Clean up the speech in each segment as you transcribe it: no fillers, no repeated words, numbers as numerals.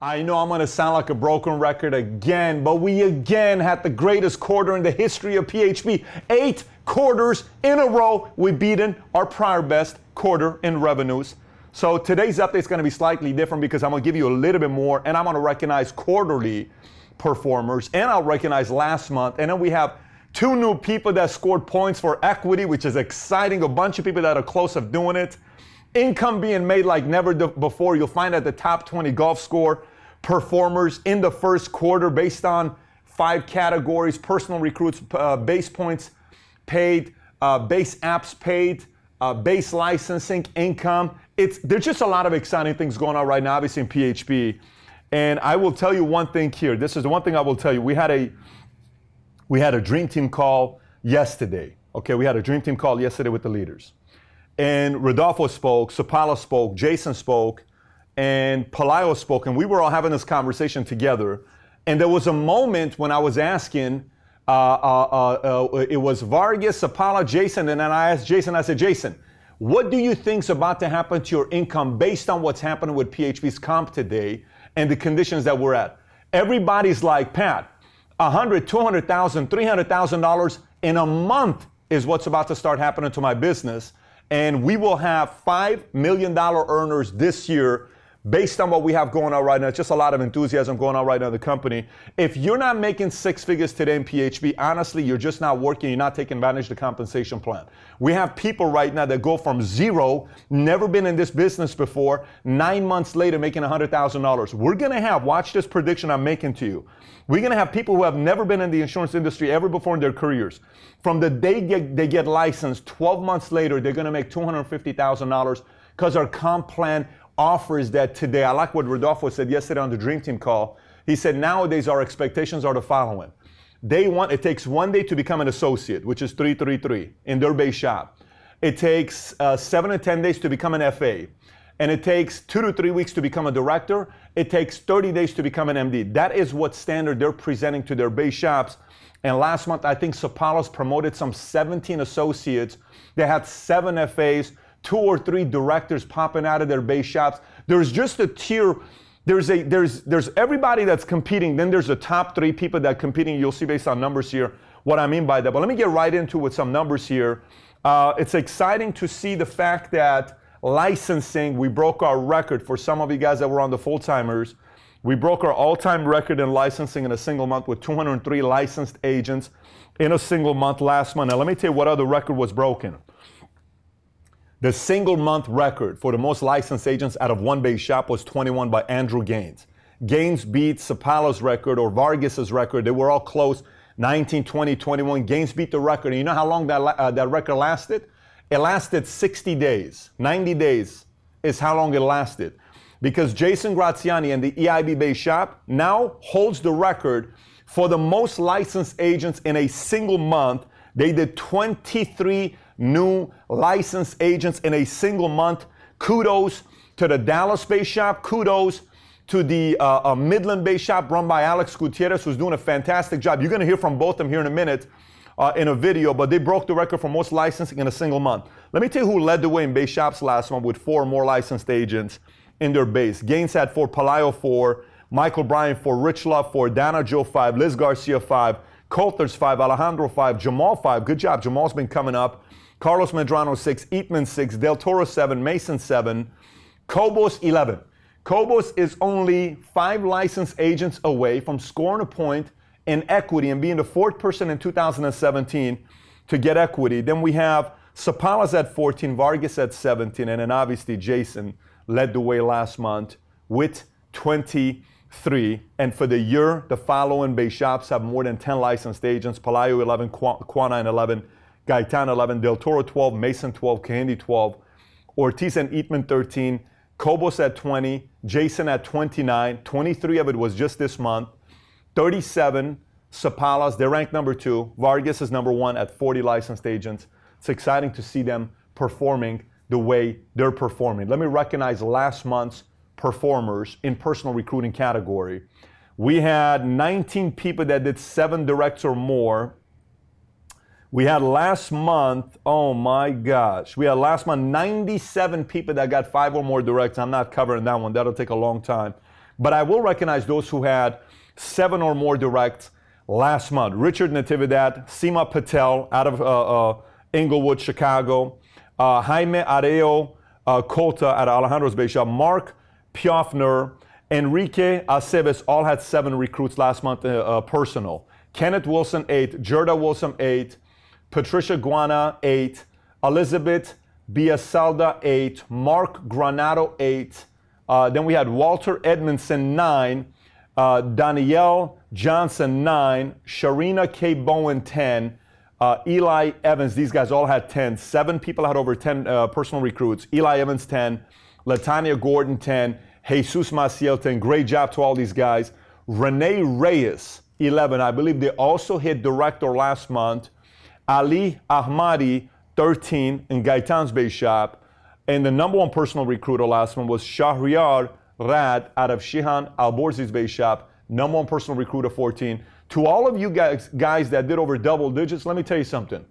I know I'm going to sound like a broken record again, but we again had the greatest quarter in the history of PHP. 8 quarters in a row, we've beaten our prior best quarter in revenues. So today's update is going to be slightly different because I'm going to give you a little bit more, and I'm going to recognize quarterly performers, and I'll recognize last month. And then we have 2 new people that scored points for equity, which is exciting. A bunch of people that are close of doing it. Income being made like never before. You'll find at the top 20 golf score performers in the first quarter based on 5 categories: personal recruits, base points paid, base apps paid, base licensing, income. There's just a lot of exciting things going on right now, obviously in PHP. And I will tell you one thing here. This is the one thing I will tell you. We had a dream team call yesterday. Okay, we had a dream team call yesterday with the leaders. And Rodolfo spoke, Sapala spoke, Jason spoke, and Palayo spoke, and we were all having this conversation together. And there was a moment when I was asking, it was Vargas, Sapala, Jason, and then I asked Jason, I said, Jason, what do you think's about to happen to your income based on what's happening with PHP's comp today and the conditions that we're at? Everybody's like, Pat, $100,000, $200,000, $300,000 in a month is what's about to start happening to my business. And we will have $5 million earners this year based on what we have going on right now. It's just a lot of enthusiasm going on right now in the company. If you're not making 6 figures today in PHP, honestly, you're just not working. You're not taking advantage of the compensation plan. We have people right now that go from zero, never been in this business before, 9 months later making $100,000. We're going to have, watch this prediction I'm making to you. We're going to have people who have never been in the insurance industry ever before in their careers. From the day they get licensed, 12 months later, they're going to make $250,000 because our comp plan offers that today. I like what Rodolfo said yesterday on the Dream Team call. He said nowadays our expectations are the following. It takes 1 day to become an associate, which is 333 in their base shop. It takes 7 to 10 days to become an FA. And it takes 2 to 3 weeks to become a director. It takes 30 days to become an MD. That is what standard they're presenting to their base shops. And last month, I think Sapalos promoted some 17 associates. They had 7 FAs, 2 or 3 directors popping out of their base shops. There's just a tier. There's everybody that's competing. Then there's the top 3 people that are competing. You'll see based on numbers here what I mean by that. But let me get right into with some numbers here. It's exciting to see the fact that licensing, we broke our record. For some of you guys that were on the full-timers, we broke our all-time record in licensing in a single month with 203 licensed agents in a single month last month. Now, let me tell you what other record was broken. The single month record for the most licensed agents out of one base shop was 21 by Andrew Gaines. Gaines beat Sapala's record or Vargas's record. They were all close, 19, 20, 21. Gaines beat the record. And you know how long that record lasted? It lasted 60 days. 90 days is how long it lasted. Because Jason Graziani and the EIB base shop now holds the record for the most licensed agents in a single month. They did 23 new licensed agents in a single month. Kudos to the Dallas base shop. Kudos to the Midland base shop run by Alex Gutierrez, who's doing a fantastic job. You're going to hear from both of them here in a minute. In a video, but they broke the record for most licensing in a single month. Let me tell you who led the way in base shops last month with 4 more licensed agents in their base. Gaines had 4, Palayo 4, Michael Bryan 4, Rich Love 4, Dana Joe 5, Liz Garcia 5, Coulter's 5, Alejandro 5, Jamal 5. Good job. Jamal's been coming up. Carlos Medrano 6, Eatman 6, Del Toro 7, Mason 7, Cobos 11. Cobos is only 5 licensed agents away from scoring a point in equity and being the 4th person in 2017 to get equity. Then we have Sapalas at 14, Vargas at 17, and then obviously Jason led the way last month with 23. And for the year, the following base shops have more than 10 licensed agents: Palayo 11, Quanine 11, Gaitan 11, Del Toro 12, Mason 12, Kahindi 12, Ortiz and Eatman 13, Cobos at 20, Jason at 29. 23 of it was just this month. 37 Sapalas, they're ranked number 2. Vargas is number 1 at 40 licensed agents. It's exciting to see them performing the way they're performing. Let me recognize last month's performers in personal recruiting category. We had 19 people that did 7 directs or more. We had last month, oh my gosh, we had last month 97 people that got 5 or more directs. I'm not covering that one. That'll take a long time. But I will recognize those who had 7 or more directs last month. Richard Natividad, Seema Patel out of Inglewood, Chicago, Jaime Areo Colta at Alejandro's Base Shop, Mark Pioffner, Enrique Aceves all had 7 recruits last month personal. Kenneth Wilson, 8. Gerda Wilson, 8. Patricia Guana, 8. Elizabeth Biasalda, 8. Mark Granado, 8. Then we had Walter Edmondson, 9. Danielle Johnson, 9. Sharina K. Bowen, 10. Eli Evans, these guys all had 10. 7 people had over 10 personal recruits. Eli Evans, 10. Latanya Gordon, 10. Jesus Maciel, 10. Great job to all these guys. Renee Reyes, 11. I believe they also hit director last month. Ali Ahmadi, 13 in Gaitan's Base Shop. And the number 1 personal recruiter last month was Shahriar Rad out of Shihan Alborzi's Base Shop. Number 1 personal recruiter, 14. To all of you guys that did over double digits, let me tell you something.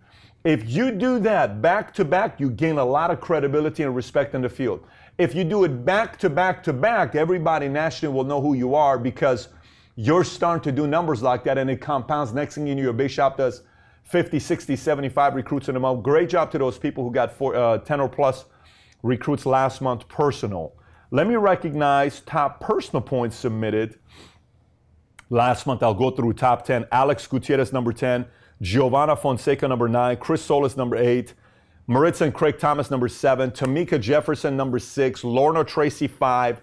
If you do that back to back, you gain a lot of credibility and respect in the field. If you do it back to back to back, everybody nationally will know who you are because you're starting to do numbers like that and it compounds. Next thing you know, your Base Shop does 50, 60, 75 recruits in a month. Great job to those people who got 10 or plus recruits last month personal. Let me recognize top personal points submitted last month. I'll go through top 10. Alex Gutierrez, number 10. Giovanna Fonseca, number 9. Chris Solis, number 8. Maritza and Craig Thomas, number 7. Tamika Jefferson, number 6. Lorna Tracy, 5.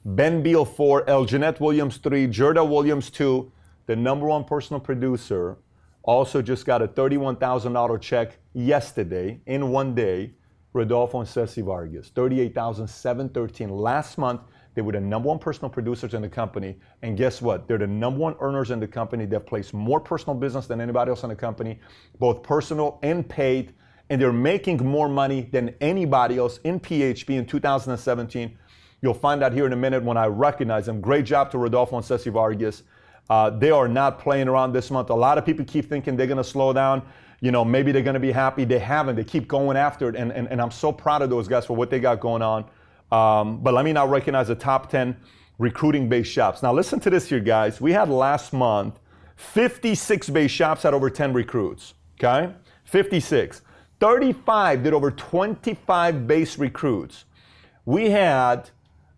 Ben Beal, 4. Eljanette Williams, 3. Gerda Williams, 2. The number 1 personal producer also just got a $31,000 check yesterday in one day. Rodolfo and Ceci Vargas, $38,713. Last month, they were the number 1 personal producers in the company. And guess what? They're the number 1 earners in the company. They've placed more personal business than anybody else in the company, both personal and paid. And they're making more money than anybody else in PHP in 2017. You'll find out here in a minute when I recognize them. Great job to Rodolfo and Ceci Vargas. They are not playing around this month. A lot of people keep thinking they're going to slow down. You know, maybe they're going to be happy. They haven't. They keep going after it. And I'm so proud of those guys for what they got going on. But let me now recognize the top 10 recruiting Base Shops. Now listen to this here, guys. We had last month 56 Base Shops had over 10 recruits. Okay? 56. 35 did over 25 base recruits. We had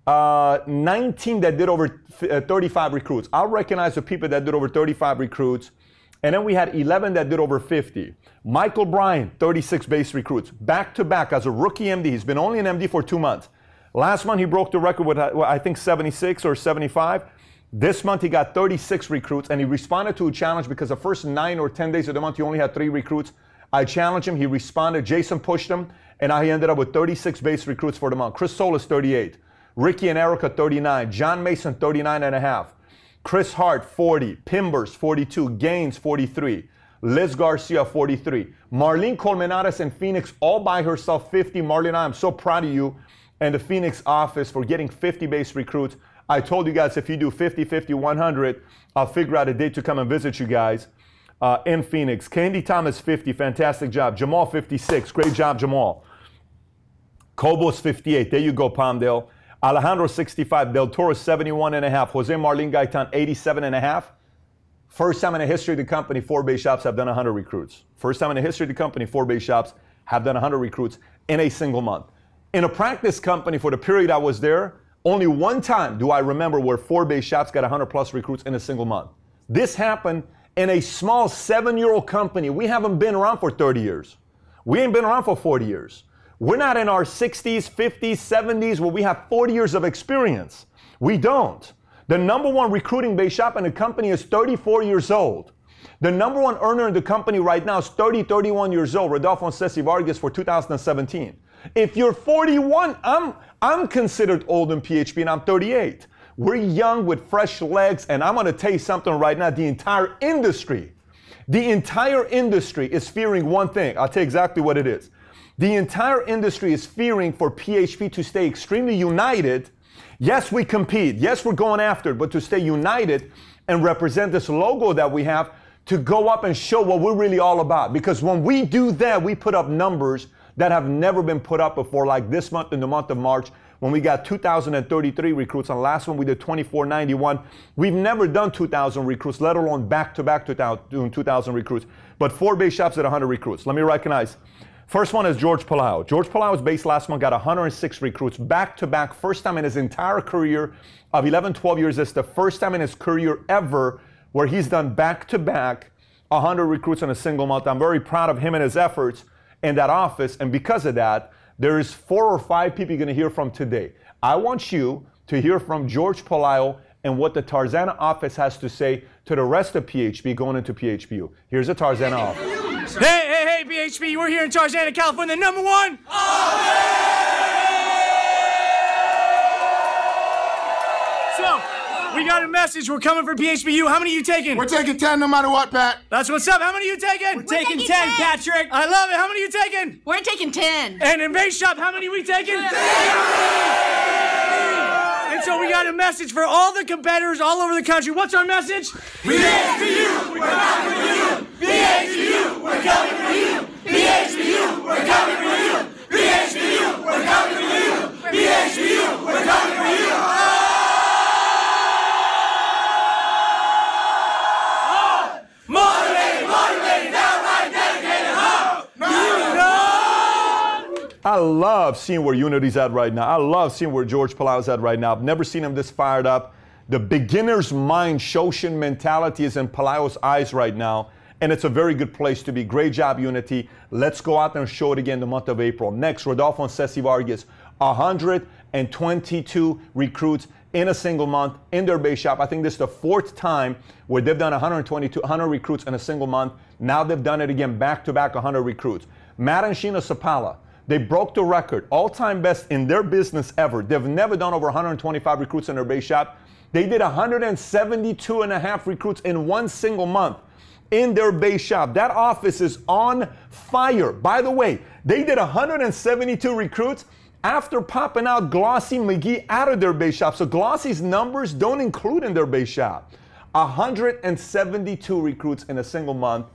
19 that did over 35 recruits. I'll recognize the people that did over 35 recruits. And then we had 11 that did over 50. Michael Bryan, 36 base recruits. Back to back as a rookie MD. He's been only an MD for 2 months. Last month, he broke the record with, I think, 76 or 75. This month, he got 36 recruits, and he responded to a challenge because the first 9 or 10 days of the month, he only had 3 recruits. I challenged him. He responded. Jason pushed him, and now he ended up with 36 base recruits for the month. Chris Solis, 38. Ricky and Erica, 39. John Mason, 39 and a half. Chris Hart, 40. Pimbers, 42. Gaines, 43. Liz Garcia, 43. Marlene Colmenares in Phoenix, all by herself, 50. Marlene, I am so proud of you and the Phoenix office for getting 50 base recruits. I told you guys if you do 50, 50, 100, I'll figure out a date to come and visit you guys in Phoenix. Candy Thomas, 50. Fantastic job. Jamal, 56. Great job, Jamal. Cobos, 58. There you go, Palmdale. Alejandro, 65. Del Toro, 71 and a half. Jose Marlin Gaitan, 87 and a half. First time in the history of the company, 4 base shops have done 100 recruits. First time in the history of the company, 4 base shops have done 100 recruits in a single month. In a practice company, for the period I was there, only one time do I remember where 4 base shops got 100 plus recruits in a single month. This happened in a small 7-year-old company. We haven't been around for 30 years. We ain't been around for 40 years. We're not in our 60s, 50s, 70s where we have 40 years of experience. We don't. The number 1 recruiting base shop in the company is 34 years old. The number 1 earner in the company right now is 30, 31 years old, Rodolfo and Ceci Vargas for 2017. If you're 41, I'm considered old in PHP and I'm 38. We're young with fresh legs, and I'm going to tell you something right now. The entire industry is fearing one thing. I'll tell you exactly what it is. The entire industry is fearing for PHP to stay extremely united. Yes, we compete. Yes, we're going after it, but to stay united and represent this logo that we have to go up and show what we're really all about. Because when we do that, we put up numbers that have never been put up before. Like this month, in the month of March, when we got 2,033 recruits. On the last one, we did 2,491. We've never done 2,000 recruits, let alone back-to-back 2,000 recruits. But 4 base shops at 100 recruits. Let me recognize. First one is George Pelayo. George Pelayo's base last month got 106 recruits, back-to-back, first time in his entire career of 11, 12 years. It's the first time in his career ever where he's done back-to-back 100 recruits in a single month. I'm very proud of him and his efforts in that office, and because of that, there's 4 or 5 people you're going to hear from today. I want you to hear from George Pelayo and what the Tarzana office has to say to the rest of PHP going into PHPU. Here's the Tarzana office. Hey, PHP, we're here in Tarzana, California, number one. So, we got a message. We're coming for PHPU. How many are you taking? We're taking 10 no matter what, Pat. That's what's up. How many are you taking? We're taking 10, Patrick. I love it. How many are you taking? We're taking 10. And in base shop, how many are we taking? 10. And so we got a message for all the competitors all over the country. What's our message? PHPU, we're coming for you. PHPU, we're coming for you. PHPU, we're coming for you. PHPU, we're coming for you. PHPU, we're coming for you. I love seeing where Unity's at right now. I love seeing where George Pelayo's at right now. I've never seen him this fired up. The beginner's mind, Shoshin mentality is in Pelayo's eyes right now, and it's a very good place to be. Great job, Unity. Let's go out there and show it again the month of April. Next, Rodolfo and Ceci Vargas, 122 recruits in a single month in their base shop. I think this is the 4th time where they've done 100 recruits in a single month. Now they've done it again, back-to-back 100 recruits. Matt and Sheena Sapala, they broke the record, all-time best in their business ever. They've never done over 125 recruits in their base shop. They did 172 and a half recruits in one single month in their base shop. That office is on fire. By the way, they did 172 recruits after popping out Glossy McGee out of their base shop. So Glossy's numbers don't include in their base shop. 172 recruits in a single month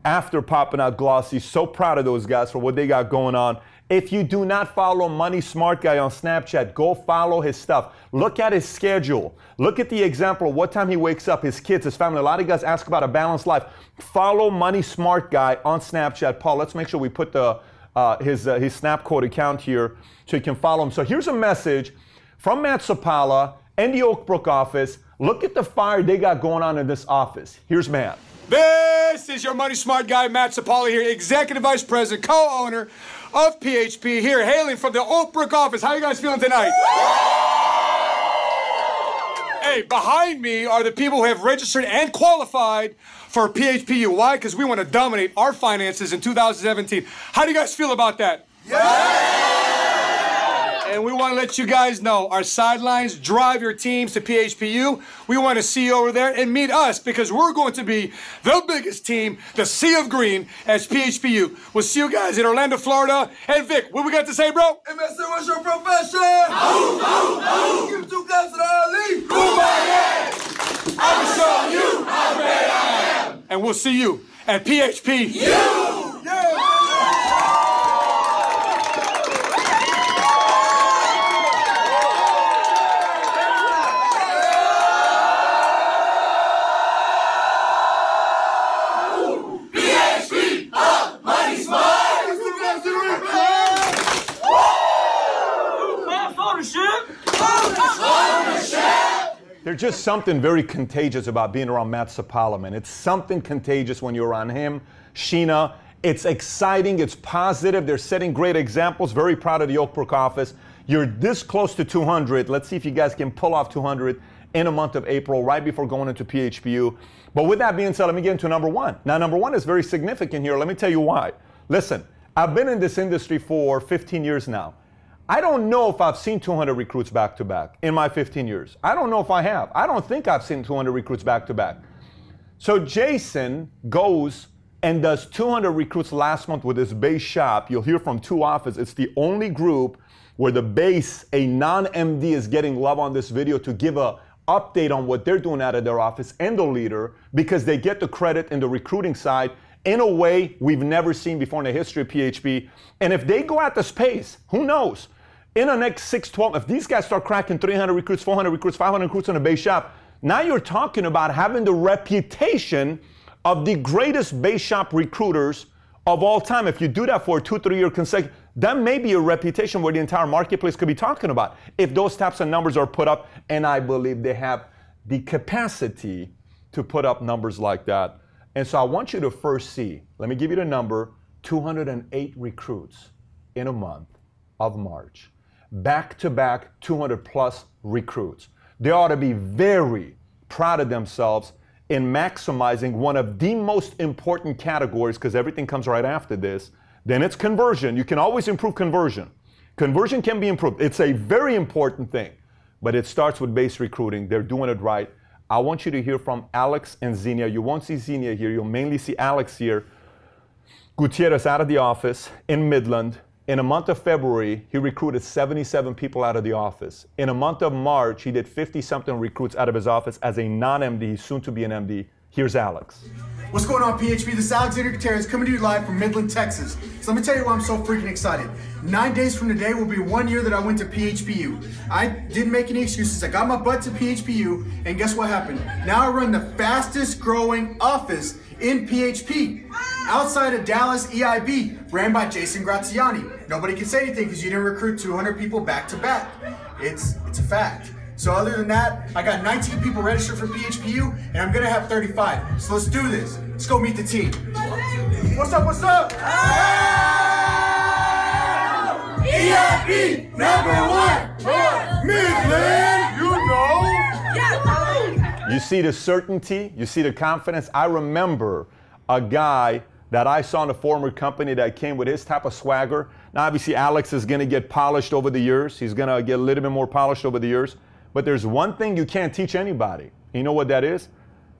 after popping out Glossy. So proud of those guys for what they got going on. If you do not follow Money Smart Guy on Snapchat, go follow his stuff. Look at his schedule. Look at the example of what time he wakes up, his kids, his family. A lot of you guys ask about a balanced life. Follow Money Smart Guy on Snapchat. Paul, let's make sure we put his Snapcode account here so you can follow him. So here's a message from Matt Sapala and the Oak Brook office. Look at the fire they got going on in this office. Here's Matt. This is your Money Smart Guy, Matt Sapala here, Executive Vice President, co-owner of PHP here, hailing from the Oak Brook office. How you guys feeling tonight? Hey, behind me are the people who have registered and qualified for PHPU. Why? Because we want to dominate our finances in 2017. How do you guys feel about that? Yeah! And we want to let you guys know our sidelines drive your teams to PHPU. We want to see you over there and meet us because we're going to be the biggest team, the Sea of Green, as PHPU. We'll see you guys in Orlando, Florida. And Vic, what we got to say, bro? Hey, mister, what's your profession? Give 2 claps to the Ali. I will show you how great I am. And we'll see you at PHPU. Yeah. There's just something very contagious about being around Matt Sapala, man. It's something contagious when you're around him, Sheena. It's exciting. It's positive. They're setting great examples. Very proud of the Oak Brook office. You're this close to 200. Let's see if you guys can pull off 200 in a month of April, right before going into PHPU. But with that being said, let me get into number one. Now, number one is very significant here. Let me tell you why. Listen, I've been in this industry for 15 years now. I don't know if I've seen 200 recruits back-to-back in my 15 years. I don't know if I have. I don't think I've seen 200 recruits back-to-back. So Jason goes and does 200 recruits last month with his base shop. You'll hear from 2 offices. It's the only group where the base, a non-MD, is getting love on this video to give a update on what they're doing out of their office and the leader, because they get the credit in the recruiting side in a way we've never seen before in the history of PHP. And if they go at this pace, who knows? In the next 6, 12, if these guys start cracking 300 recruits, 400 recruits, 500 recruits in a base shop, now you're talking about having the reputation of the greatest base shop recruiters of all time. If you do that for a 2-3 year consecutive, that may be a reputation where the entire marketplace could be talking about if those types of numbers are put up, and I believe they have the capacity to put up numbers like that. And so I want you to first see, let me give you the number, 208 recruits in a month of March. Back-to-back 200 plus recruits. They ought to be very proud of themselves in maximizing one of the most important categories, because everything comes right after this. Then it's conversion. You can always improve conversion. Conversion can be improved. It's a very important thing, but it starts with base recruiting. They're doing it right. I want you to hear from Alex and Xenia. You won't see Xenia here. You'll mainly see Alex here. Gutierrez out of the office in Midland. In a month of February, he recruited 77 people out of the office. In a month of March, he did 50-something recruits out of his office as a non-MD, soon to be an MD. Here's Alex. What's going on, PHP? This is Alexander Gutierrez coming to you live from Midland, Texas. So let me tell you why I'm so freaking excited. 9 days from today will be 1 year that I went to PHPU. I didn't make any excuses. I got my butt to PHPU, and guess what happened? Now I run the fastest growing office in PHP. Outside of Dallas EIB, ran by Jason Graziani. Nobody can say anything because you didn't recruit 200 people back to back. It's a fact. So other than that, I got 19 people registered for PHPU, and I'm gonna have 35. So let's do this. Let's go meet the team. What's up, what's up? EIB #1 Midland, you know. You see the certainty, you see the confidence. I remember a guy that I saw in a former company that came with his type of swagger. Now, obviously, Alex is going to get polished over the years. He's going to get a little bit more polished over the years. But there's one thing you can't teach anybody. You know what that is?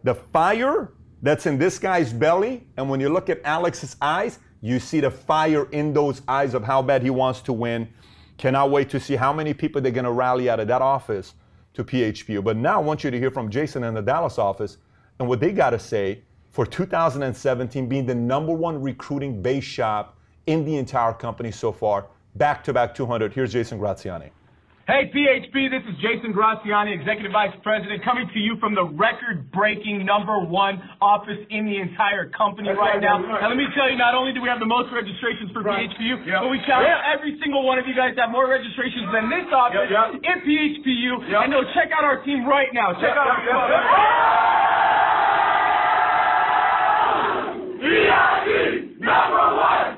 The fire that's in this guy's belly, and when you look at Alex's eyes, you see the fire in those eyes of how bad he wants to win. Cannot wait to see how many people they're going to rally out of that office to PHPU. But now I want you to hear from Jason in the Dallas office and what they got to say for 2017 being the #1 recruiting base shop in the entire company so far, back-to-back 200. Here's Jason Graziani. Hey, PHP, this is Jason Graziani, Executive Vice President, coming to you from the record-breaking #1 office in the entire company right now. And let me tell you, not only do we have the most registrations for PHPU, but we count every single one of you guys have more registrations than this office in PHPU. And no, check out our team right now. Check out our team. EIB #1.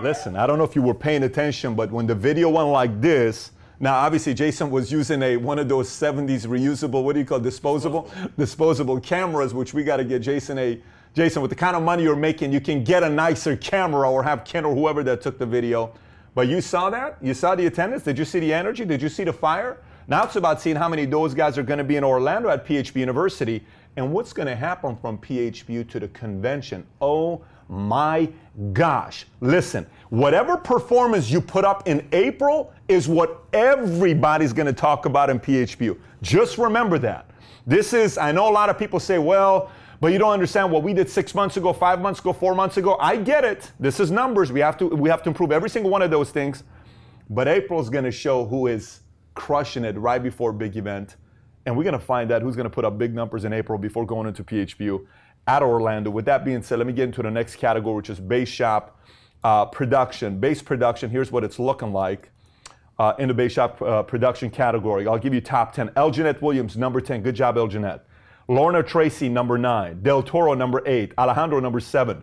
Listen, I don't know if you were paying attention, but when the video went like this, now obviously Jason was using one of those 70s reusable, what do you call it, disposable cameras, which we got to get Jason Jason, with the kind of money you're making, you can get a nicer camera or have Ken or whoever that took the video. But you saw that? You saw the attendance? Did you see the energy? Did you see the fire? Now it's about seeing how many of those guys are going to be in Orlando at PHP University and what's going to happen from PHPU to the convention. Oh my gosh. Listen, whatever performance you put up in April is what everybody's going to talk about in PHPU. Just remember that. This is, I know a lot of people say, well, but you don't understand what we did 6 months ago, 5 months ago, 4 months ago. I get it. This is numbers. We have to improve every single one of those things. But April's going to show who is crushing it right before a big event. And we're going to find out who's going to put up big numbers in April before going into PHPU at Orlando. With that being said, let me get into the next category, which is base shop production. Base production, here's what it's looking like in the base shop production category. I'll give you top 10. Elginette Williams, number 10. Good job, Elginette. Lorna Tracy, number 9. Del Toro, number 8. Alejandro, number 7.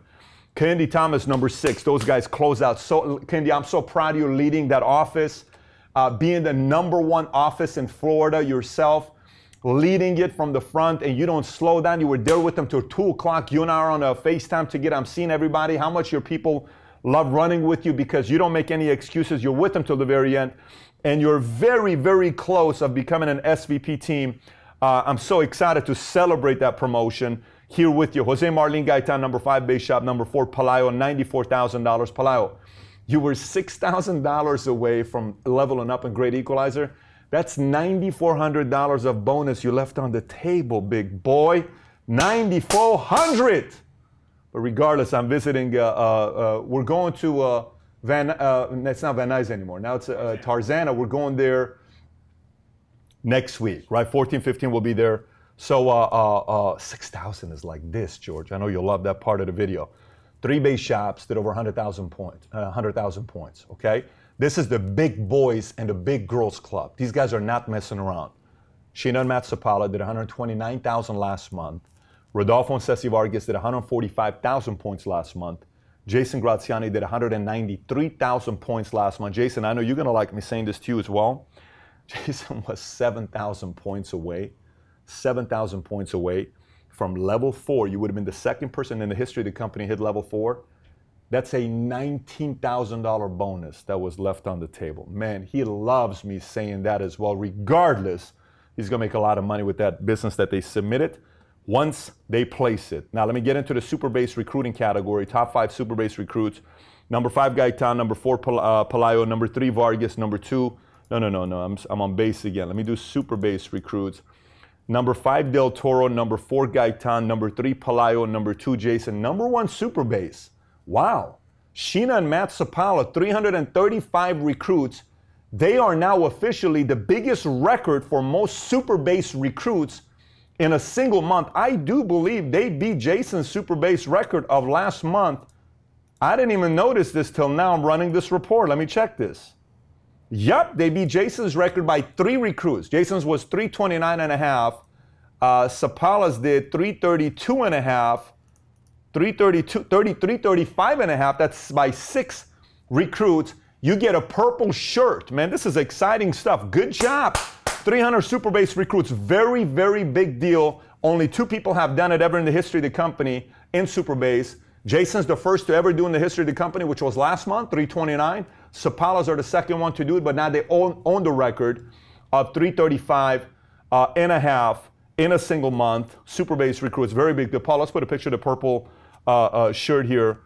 Candy Thomas, number 6. Those guys close out. So, Candy, I'm so proud of you leading that office, being the #1 office in Florida yourself, leading it from the front, and you don't slow down. You were there with them till 2 o'clock. You and I are on a FaceTime together. I'm seeing everybody, how much your people love running with you because you don't make any excuses. You're with them till the very end, and you're very, very close of becoming an SVP team. I'm so excited to celebrate that promotion here with you. Jose Marlin Gaitan, number 5, base shop, number 4, Palayo, $94,000. Palayo, you were $6,000 away from leveling up in Great Equalizer. That's $9,400 of bonus you left on the table, big boy. $9,400. But regardless, I'm visiting, we're going to It's not Van Nuys anymore. Now it's Tarzana. We're going there next week, right? 14, 15 will be there. So 6,000 is like this, George. I know you'll love that part of the video. 3 base shops did over 100,000 points, okay? This is the big boys and the big girls club. These guys are not messing around. Sheena and Matt Sapala did 129,000 last month. Rodolfo and Ceci Vargas did 145,000 points last month. Jason Graziani did 193,000 points last month. Jason, I know you're going to like me saying this to you as well. Jason was 7,000 points away. 7,000 points away from level 4. You would have been the second person in the history of the company hit level 4. That's a $19,000 bonus that was left on the table. Man, he loves me saying that as well. Regardless, he's going to make a lot of money with that business that they submitted once they place it. Now, let me get into the super base recruiting category. Top 5 super base recruits. Number 5, Gaitan. Number 4, Pelayo. Number 3, Vargas. Number 2, no. I'm on base again. Let me do super base recruits. Number 5, Del Toro. Number 4, Gaitan. Number 3, Pelayo. Number 2, Jason. Number 1, super base. Wow. Sheena and Matt Sapala, 335 recruits. They are now officially the biggest record for most super base recruits in a single month. I do believe they beat Jason's super base record of last month. I didn't even notice this till now. I'm running this report. Let me check this. Yep, they beat Jason's record by 3 recruits. Jason's was 329.5. Sapala's did 332.5. 335.5. That's by 6 recruits. You get a purple shirt. Man, this is exciting stuff. Good job. 300 super base recruits. Very, very big deal. Only 2 people have done it ever in the history of the company in super base. Jason's the first to ever do in the history of the company, which was last month, 329. Sapala's are the second one to do it, but now they own the record of 335.5 in a single month. Super base recruits. Very big deal. Paul, let's put a picture of the purple shirt here.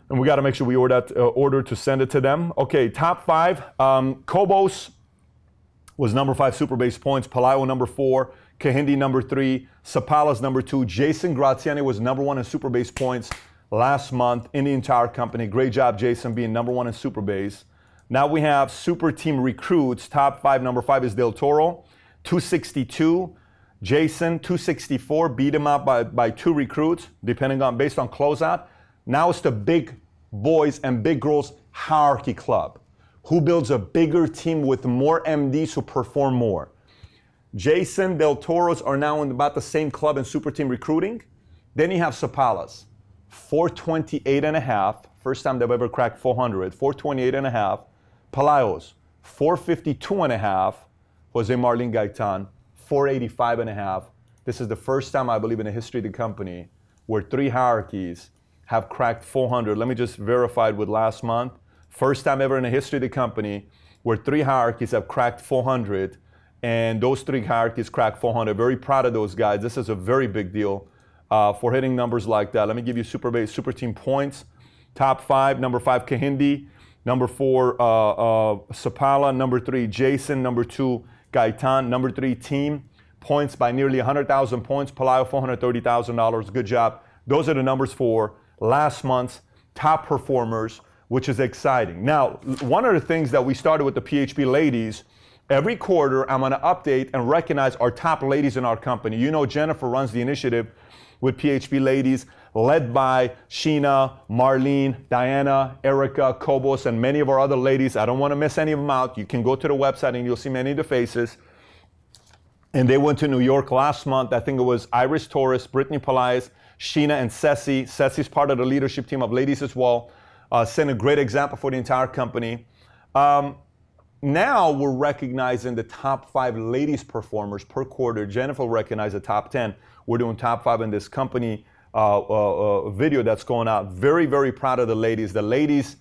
And we got to make sure we order to send it to them. Okay, top 5. Kobos was number 5 super base points. Pelayo number 4. Kahindi number 3. Sapala's number 2. Jason Graziani was number 1 in super base points last month in the entire company. Great job, Jason, being number 1 in super base. Now we have super team recruits. Top 5. Number 5 is Del Toro, 262. Jason, 264, beat him up by 2 recruits, based on closeout. Now it's the big boys and big girls hierarchy club. Who builds a bigger team with more MDs who perform more? Jason, Del Toros are now in about the same club in super team recruiting. Then you have Sapala's, 428.5. First time they've ever cracked 400, 428.5. Pelayo's, 452.5. Jose Marlin Gaitan, 485.5. This is the first time, I believe, in the history of the company where 3 hierarchies have cracked 400. Let me just verify it with last month. First time ever in the history of the company where 3 hierarchies have cracked 400, and those 3 hierarchies cracked 400. Very proud of those guys. This is a very big deal for hitting numbers like that. Let me give you super team points. Top 5, number 5, Kahindi. Number 4, Sapala. Number 3, Jason. Number 2, Gaitan. Number 3, team. Points by nearly 100,000 points. Pelayo, $430,000. Good job. Those are the numbers for last month's top performers, which is exciting. Now, one of the things that we started with the PHP ladies, every quarter I'm going to update and recognize our top ladies in our company. You know, Jennifer runs the initiative with PHP ladies, led by Sheena, Marlene, Diana, Erica, Kobos, and many of our other ladies. I don't want to miss any of them out. You can go to the website and you'll see many of the faces. And they went to New York last month. I think it was Iris Torres, Brittany Pelaez, Sheena, and Ceci. Ceci's part of the leadership team of ladies as well. Set a great example for the entire company. Now we're recognizing the top 5 ladies performers per quarter. Jennifer recognized the top 10. We're doing top 5 in this company video that's going out. Very, very proud of the ladies. The ladies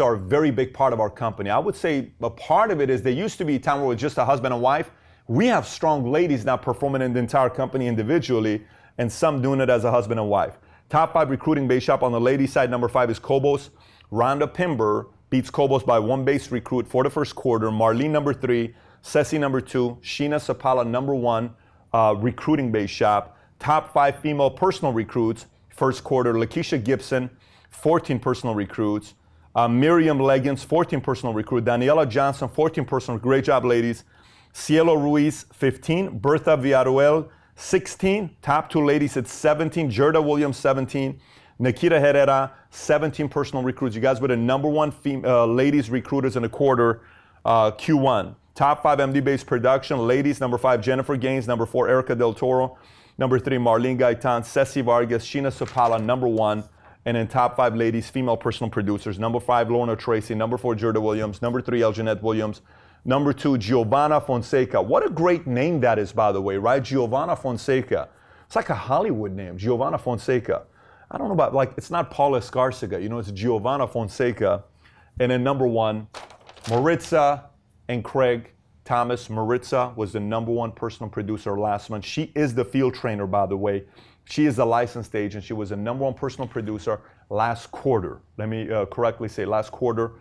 are a very big part of our company. I would say a part of it is there used to be a time where it was just a husband and wife. We have strong ladies now performing in the entire company individually, and some doing it as a husband and wife. Top 5 recruiting base shop on the ladies side. Number 5 is Kobos. Rhonda Pimber beats Kobos by 1 base recruit for the first quarter. Marlene number 3, Ceci number 2, Sheena Sapala number 1 recruiting base shop. Top 5 female personal recruits first quarter. Lakeisha Gibson, 14 personal recruits. Miriam Leggins, 14 personal recruit. Daniela Johnson, 14 personal. Great job, ladies. Cielo Ruiz, 15. Bertha Villarreal, 16. Top 2 ladies at 17. Gerda Williams, 17. Nikita Herrera, 17 personal recruits. You guys were the #1 ladies recruiters in the quarter Q1. Top 5 MD-based production. Ladies, number 5, Jennifer Gaines. Number 4, Erica Del Toro. Number 3, Marlene Gaitan. Ceci Vargas. Sheena Sopala, number 1. And then top 5 ladies, female personal producers. Number 5, Lorna Tracy. Number 4, Gerda Williams. Number 3, Eljanette Williams. Number 2, Giovanna Fonseca. What a great name that is, by the way, right? Giovanna Fonseca. It's like a Hollywood name, Giovanna Fonseca. I don't know about, like, it's not Paula Escarcega. You know, it's Giovanna Fonseca. And then number 1, Maritza and Craig Thomas. Maritza was the #1 personal producer last month. She is the field trainer, by the way. She is a licensed agent. She was the #1 personal producer last quarter. Let me correctly say last quarter.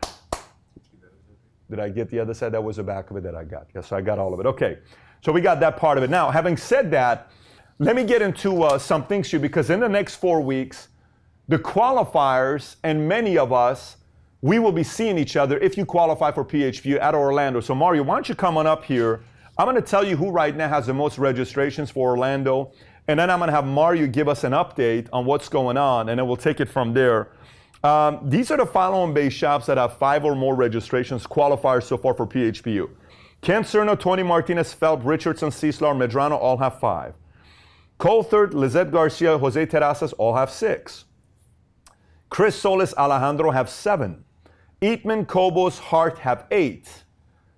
Did I get the other side? That was the back of it that I got. Yes, so I got all of it. Okay, so we got that part of it. Now, having said that, let me get into some things here, because in the next 4 weeks, the qualifiers and many of us, we will be seeing each other if you qualify for PHPU at Orlando. So Mario, why don't you come on up here? I'm going to tell you who right now has the most registrations for Orlando, and then I'm going to have Mario give us an update on what's going on, and then we'll take it from there. These are the following base shops that have 5 or more registrations, qualifiers so far for PHPU. Ken Cerno, Tony Martinez, Phelps, Richardson, Cieslar, Medrano all have 5. Coulthard, Lizette Garcia, Jose Terrazas all have 6. Chris Solis, Alejandro have 7. Eatman, Cobos, Hart have 8.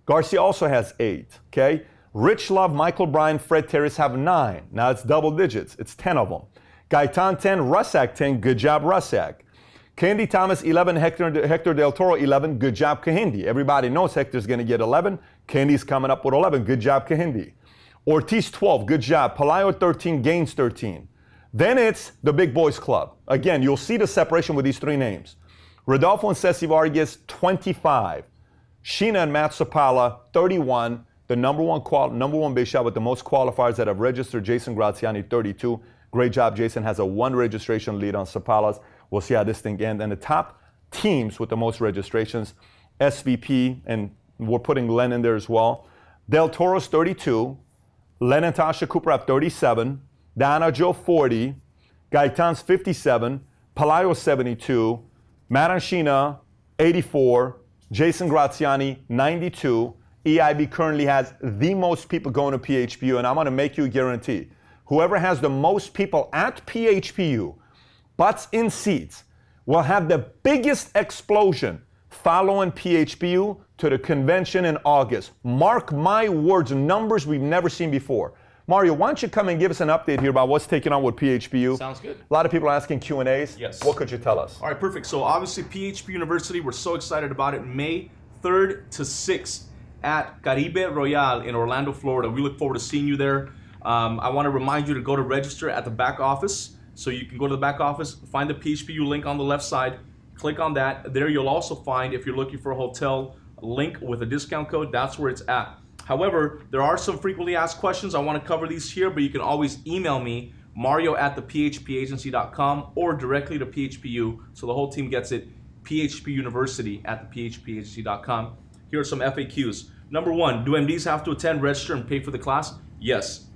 Garcia also has 8, okay? Rich Love, Michael Bryan, Fred Terrace have 9. Now it's double digits. It's 10 of them. Gaitan 10, Russak 10. Good job, Russak. Kahindi Thomas 11, Hector Del Toro 11. Good job, Kahindi. Everybody knows Hector's going to get 11. Kahindi's coming up with 11. Good job, Kahindi. Ortiz 12. Good job. Palayo 13. Gaines 13. Then it's the Big Boys Club. Again, you'll see the separation with these 3 names. Rodolfo and Ceci Vargas 25. Sheena and Matt Sopala 31. The number one base shot with the most qualifiers that have registered, Jason Graziani 32. Great job, Jason has a 1 registration lead on Sopalas. We'll see how this thing ends. And the top teams with the most registrations, SVP, and we're putting Len in there as well. Del Toro's 32. Len and Tasha Cooper have 37. Dana Joe 40. Gaitan's 57. Palayo 72. Matt and Sheena 84. Jason Graziani 92. EIB currently has the most people going to PHPU, and I'm going to make you a guarantee. Whoever has the most people at PHPU, butts in seats, will have the biggest explosion following PHPU to the convention in August. Mark my words, numbers we've never seen before. Mario, why don't you come and give us an update here about what's taking on with PHPU? Sounds good. A lot of people are asking Q&As. Yes. What could you tell us? All right, perfect. So obviously PHP University, we're so excited about it. May 3rd to 6th at Caribe Royale in Orlando, Florida. We look forward to seeing you there. I want to remind you to go to register at the back office. So you can go to the back office, find the PHPU link on the left side, click on that. There you'll also find, if you're looking for a hotel, a link with a discount code. That's where it's at. However, there are some frequently asked questions. I want to cover these here, but you can always email me, mario@thephpagency.com, or directly to PHPU, so the whole team gets it, phpuniversity@thephpagency.com. Here are some FAQs. Number 1, do MDs have to attend, register, and pay for the class? Yes.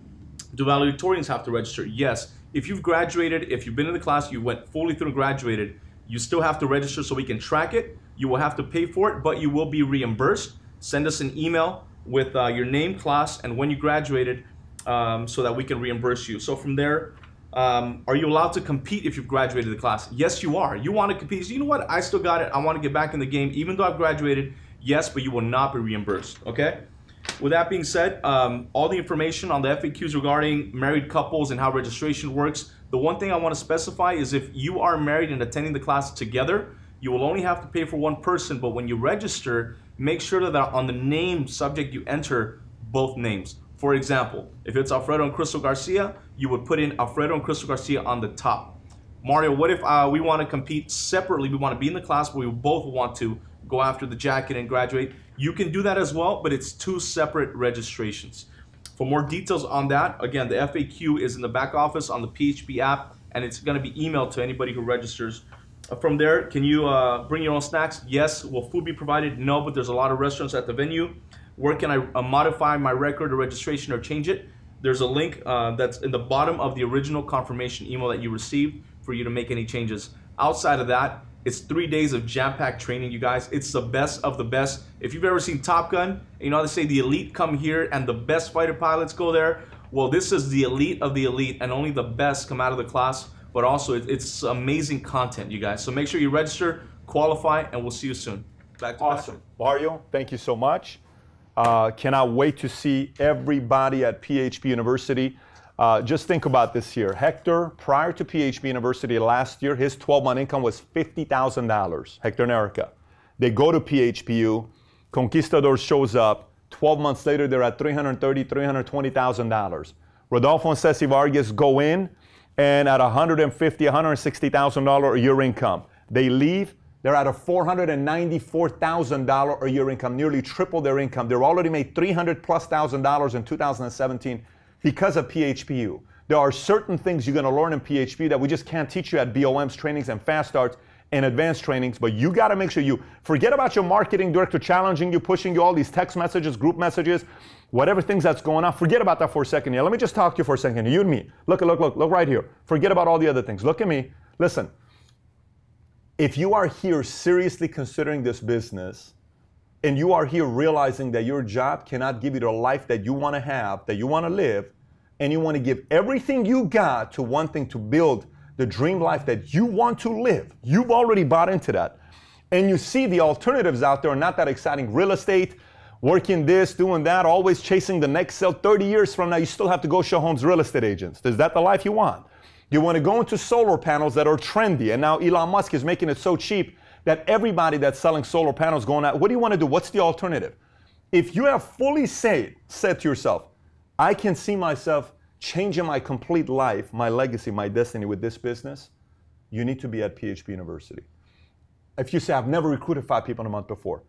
Do valedictorians have to register? Yes. If you've graduated, if you've been in the class, you went fully through and graduated, you still have to register so we can track it. You will have to pay for it, but you will be reimbursed. Send us an email with your name, class, and when you graduated so that we can reimburse you. So from there, are you allowed to compete if you've graduated the class? Yes, you are. You want to compete. So you know what? I still got it. I want to get back in the game. Even though I've graduated, yes, but you will not be reimbursed, okay? With that being said, all the information on the FAQs regarding married couples and how registration works, the one thing I want to specify is if you are married and attending the class together, you will only have to pay for one person, but when you register, make sure that on the name subject you enter both names. For example, if it's Alfredo and Crystal Garcia, you would put in Alfredo and Crystal Garcia on the top. Mario, what if we want to compete separately? We want to be in the class, but we both want to go after the jacket and graduate. You can do that as well, but it's 2 separate registrations. For more details on that, again, the FAQ is in the back office on the PHP app, and it's going to be emailed to anybody who registers. From there, can you bring your own snacks? Yes. Will food be provided? No, but there's a lot of restaurants at the venue. Where can I modify my record or registration or change it? There's a link that's in the bottom of the original confirmation email that you received for you to make any changes. Outside of that, it's 3 days of jam-packed training, you guys. It's the best of the best. If you've ever seen Top Gun, you know how they say the elite come here and the best fighter pilots go there? Well, this is the elite of the elite, and only the best come out of the class. But also, it's amazing content, you guys. So make sure you register, qualify, and we'll see you soon. Back to awesome. Mario, thank you so much. Cannot wait to see everybody at PHP University. Just think about this here. Hector, prior to PHP University last year, his 12-month income was $50,000. Hector and Erica. They go to PHPU. Conquistador shows up. 12 months later, they're at $330,000, $320,000. Rodolfo and Ceci Vargas go in and at $150,000, $160,000 a year income. They leave. They're at a $494,000 a year income, nearly triple their income. They're already made $300,000+ in 2017 because of PHPU. There are certain things you're going to learn in PHP that we just can't teach you at BOM's trainings and fast starts and advanced trainings, but you got to make sure you forget about your marketing director challenging you, pushing you, all these text messages, group messages, whatever things that's going on. Forget about that for a second here. Let me just talk to you for a second. You and me. Look right here. Forget about all the other things. Look at me. Listen. If you are here seriously considering this business, and you are here realizing that your job cannot give you the life that you want to have, that you want to live, and you want to give everything you got to one thing, to build the dream life that you want to live, you've already bought into that. And you see the alternatives out there are not that exciting. Real estate, working this, doing that, always chasing the next sale. 30 years from now, you still have to go show homes real estate agents. Is that the life you want? You want to go into solar panels that are trendy, and now Elon Musk is making it so cheap that everybody that's selling solar panels going out, what do you want to do? What's the alternative? If you have fully said to yourself, I can see myself changing my complete life, my legacy, my destiny with this business, you need to be at PHP University. If you say, I've never recruited 5 people in a month before,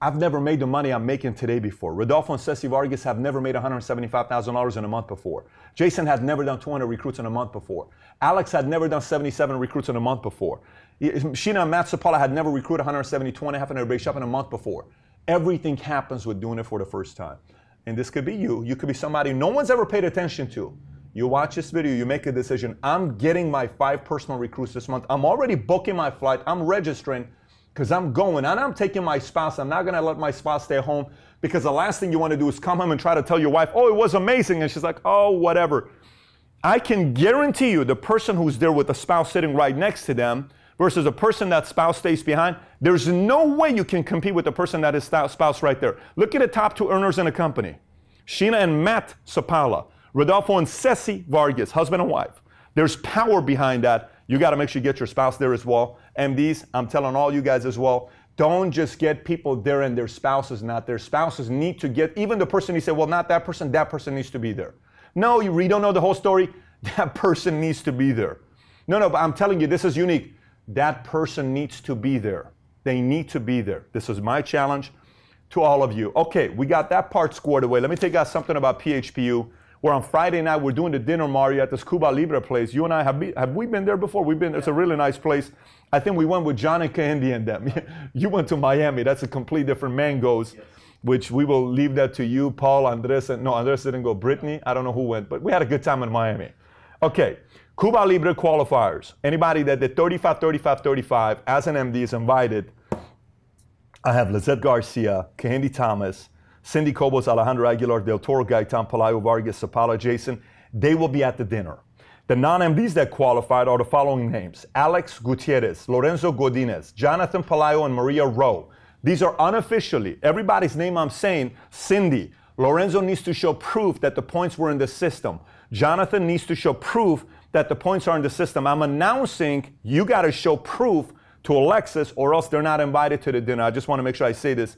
I've never made the money I'm making today before. Rodolfo and Ceci Vargas have never made $175,000 in a month before. Jason had never done 200 recruits in a month before. Alex had never done 77 recruits in a month before. Sheena and Matt Sapala had never recruited 170, 2.5 in a big shop in a month before. Everything happens with doing it for the first time. And this could be you. You could be somebody no one's ever paid attention to. You watch this video, you make a decision. I'm getting my 5 personal recruits this month. I'm already booking my flight. I'm registering because I'm going, and I'm taking my spouse. I'm not going to let my spouse stay home, because the last thing you want to do is come home and try to tell your wife, oh, it was amazing. And she's like, oh, whatever. I can guarantee you the person who's there with the spouse sitting right next to them versus a person that spouse stays behind, there's no way you can compete with the person that is spouse right there. Look at the top 2 earners in the company. Sheena and Matt Sapala. Rodolfo and Ceci Vargas, husband and wife. There's power behind that. You got to make sure you get your spouse there as well. MDs, I'm telling all you guys as well, don't just get people there and their spouses not there. Spouses need to get, even the person you say, well, not that person needs to be there. No, you really don't know the whole story. That person needs to be there. No, but I'm telling you, this is unique. That person needs to be there. They need to be there. This is my challenge to all of you. Okay, we got that part squared away. Let me tell you guys something about PHPU. Where on Friday night, we're doing the dinner, Mario, at this Cuba Libre place. You and I, have we been there before? We've been. It's a really nice place. I think we went with John and Candy and them. You went to Miami. That's a complete different Mangoes, yes. Which we will leave that to you, Paul, Andres. No, Andres didn't go. Brittany, I don't know who went, but we had a good time in Miami. Okay, Cuba Libre qualifiers. Anybody that did 35, 35, 35 as an MD is invited. I have Lizette Garcia, Candy Thomas, Cindy Cobos, Alejandro Aguilar, Del Toro, Gaetan Palayo, Vargas, Sapala, Jason. They will be at the dinner. The non-MDs that qualified are the following names: Alex Gutierrez, Lorenzo Godinez, Jonathan Palayo, and Maria Rowe. These are unofficially, everybody's name I'm saying, Cindy. Lorenzo needs to show proof that the points were in the system. Jonathan needs to show proof that the points are in the system. I'm announcing you got to show proof to Alexis or else they're not invited to the dinner. I just want to make sure I say this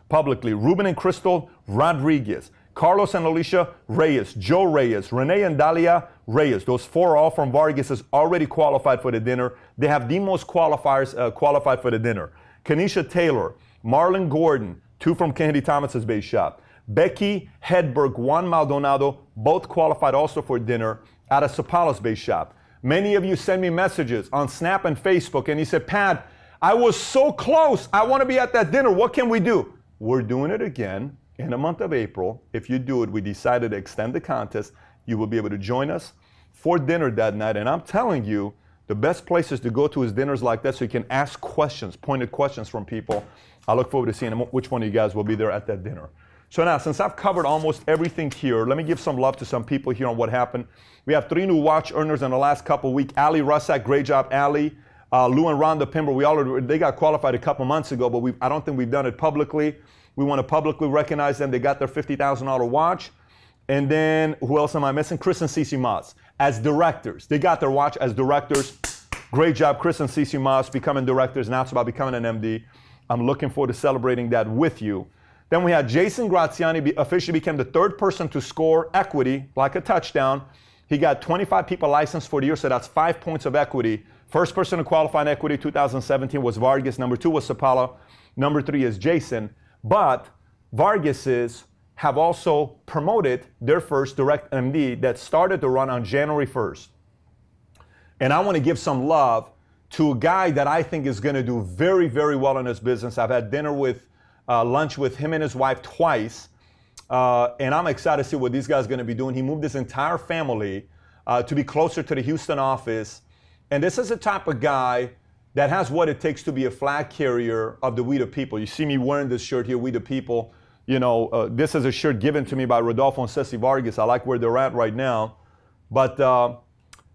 publicly. Ruben and Crystal Rodriguez, Carlos and Alicia Reyes, Joe Reyes, Renee and Dalia Reyes. Those 4 are all from Vargas, is already qualified for the dinner. They have the most qualifiers qualified for the dinner. Kenesha Taylor, Marlon Gordon, 2 from Candy Thomas's base shop. Becky Hedberg, Juan Maldonado, both qualified also for dinner out of Sapala's base shop. Many of you send me messages on Snap and Facebook, and you said, Pat, I was so close. I want to be at that dinner. What can we do? We're doing it again in the month of April. If you do it, we decided to extend the contest. You will be able to join us for dinner that night. And I'm telling you, the best places to go to is dinners like that so you can ask questions, pointed questions from people. I look forward to seeing which one of you guys will be there at that dinner. So now, since I've covered almost everything here, let me give some love to some people here on what happened. We have 3 new watch earners in the last couple of weeks. Ali Russak, great job, Ali. Lou and Rhonda Pimber, they got qualified a couple months ago, but I don't think we've done it publicly. We want to publicly recognize them. They got their $50,000 watch. And then, who else am I missing? Chris and Cece Moss as directors. They got their watch as directors. Great job, Chris and Cece Moss, becoming directors. Now it's about becoming an MD. I'm looking forward to celebrating that with you. Then we had Jason Graziani officially became the 3rd person to score equity, like a touchdown. He got 25 people licensed for the year, so that's 5 points of equity. First person to qualify in equity 2017 was Vargas. Number 2 was Sapala. Number 3 is Jason. But Vargas's have also promoted their first direct MD that started to run on January 1st. And I want to give some love to a guy that I think is going to do very, very well in his business. I've had dinner with, lunch with him and his wife twice. And I'm excited to see what these guys are going to be doing. He moved his entire family to be closer to the Houston office. And this is the type of guy that has what it takes to be a flag carrier of the We the People. You see me wearing this shirt here, We the People. You know, this is a shirt given to me by Rodolfo and Ceci Vargas. I like where they're at right now. But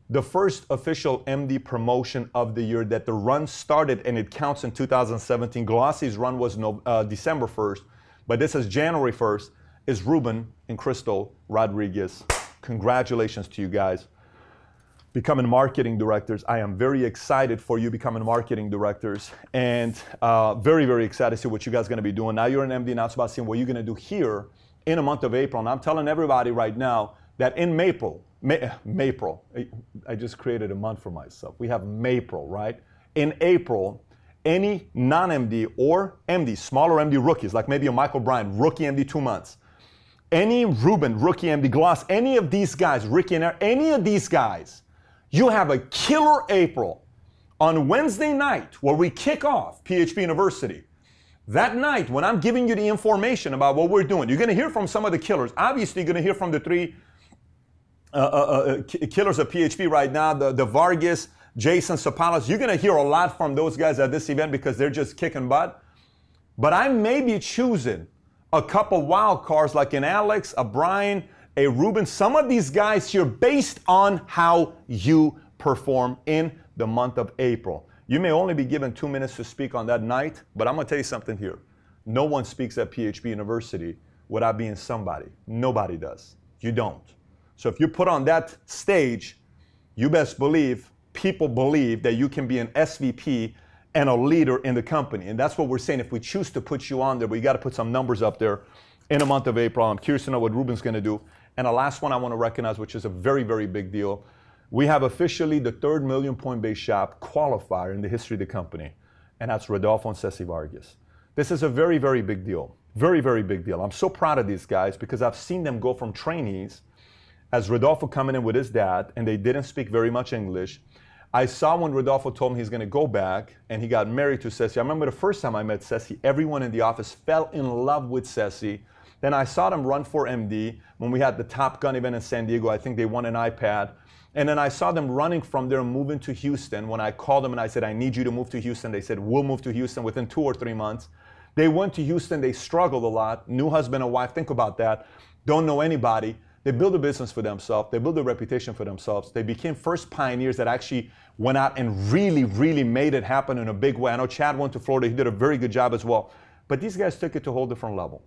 the first official MD promotion of the year that the run started, and it counts in 2017. Glossy's run was December 1st, but this is January 1st, is Ruben and Crystal Rodriguez. Congratulations to you guys. Becoming marketing directors. I am very excited for you becoming marketing directors, and very, very excited to see what you guys are going to be doing. Now you're an MD, now it's about seeing what you're going to do here in the month of April. And I'm telling everybody right now that in April, I just created a month for myself. We have April, right? In April, any non-MD or MD, smaller MD rookies, like maybe a Michael Bryan, rookie MD 2 months, any Ruben, rookie MD Gloss, any of these guys, Ricky and any of these guys, you have a killer April on Wednesday night where we kick off PHP University. That night, when I'm giving you the information about what we're doing, you're going to hear from some of the killers. Obviously, you're going to hear from the 3 killers of PHP right now, the Vargas, Jason, Sapalas. You're going to hear a lot from those guys at this event because they're just kicking butt. But I may be choosing a couple wild cards like an Alex, a Brian, a Ruben, some of these guys here based on how you perform in the month of April. You may only be given 2 minutes to speak on that night, but I'm going to tell you something here. No one speaks at PHP University without being somebody. Nobody does. You don't. So if you put on that stage, you best believe people believe that you can be an SVP and a leader in the company. And that's what we're saying. If we choose to put you on there, we got to put some numbers up there in the month of April. I'm curious to know what Ruben's going to do. And the last one I want to recognize, which is a very, very big deal. We have officially the 3rd Million Point Base Shop qualifier in the history of the company. And that's Rodolfo and Ceci Vargas. This is a very, very big deal. Very, very big deal. I'm so proud of these guys because I've seen them go from trainees as Rodolfo coming in with his dad, and they didn't speak very much English. I saw when Rodolfo told me he's going to go back, and he got married to Ceci. I remember the first time I met Ceci, everyone in the office fell in love with Ceci. Then I saw them run for MD when we had the Top Gun event in San Diego. I think they won an iPad. And then I saw them running from there and moving to Houston. When I called them and I said, I need you to move to Houston, they said, we'll move to Houston within 2 or 3 months. They went to Houston. They struggled a lot. New husband and wife. Think about that. Don't know anybody. They built a business for themselves. They built a reputation for themselves. They became first pioneers that actually went out and really, really made it happen in a big way. I know Chad went to Florida. He did a very good job as well. But these guys took it to a whole different level.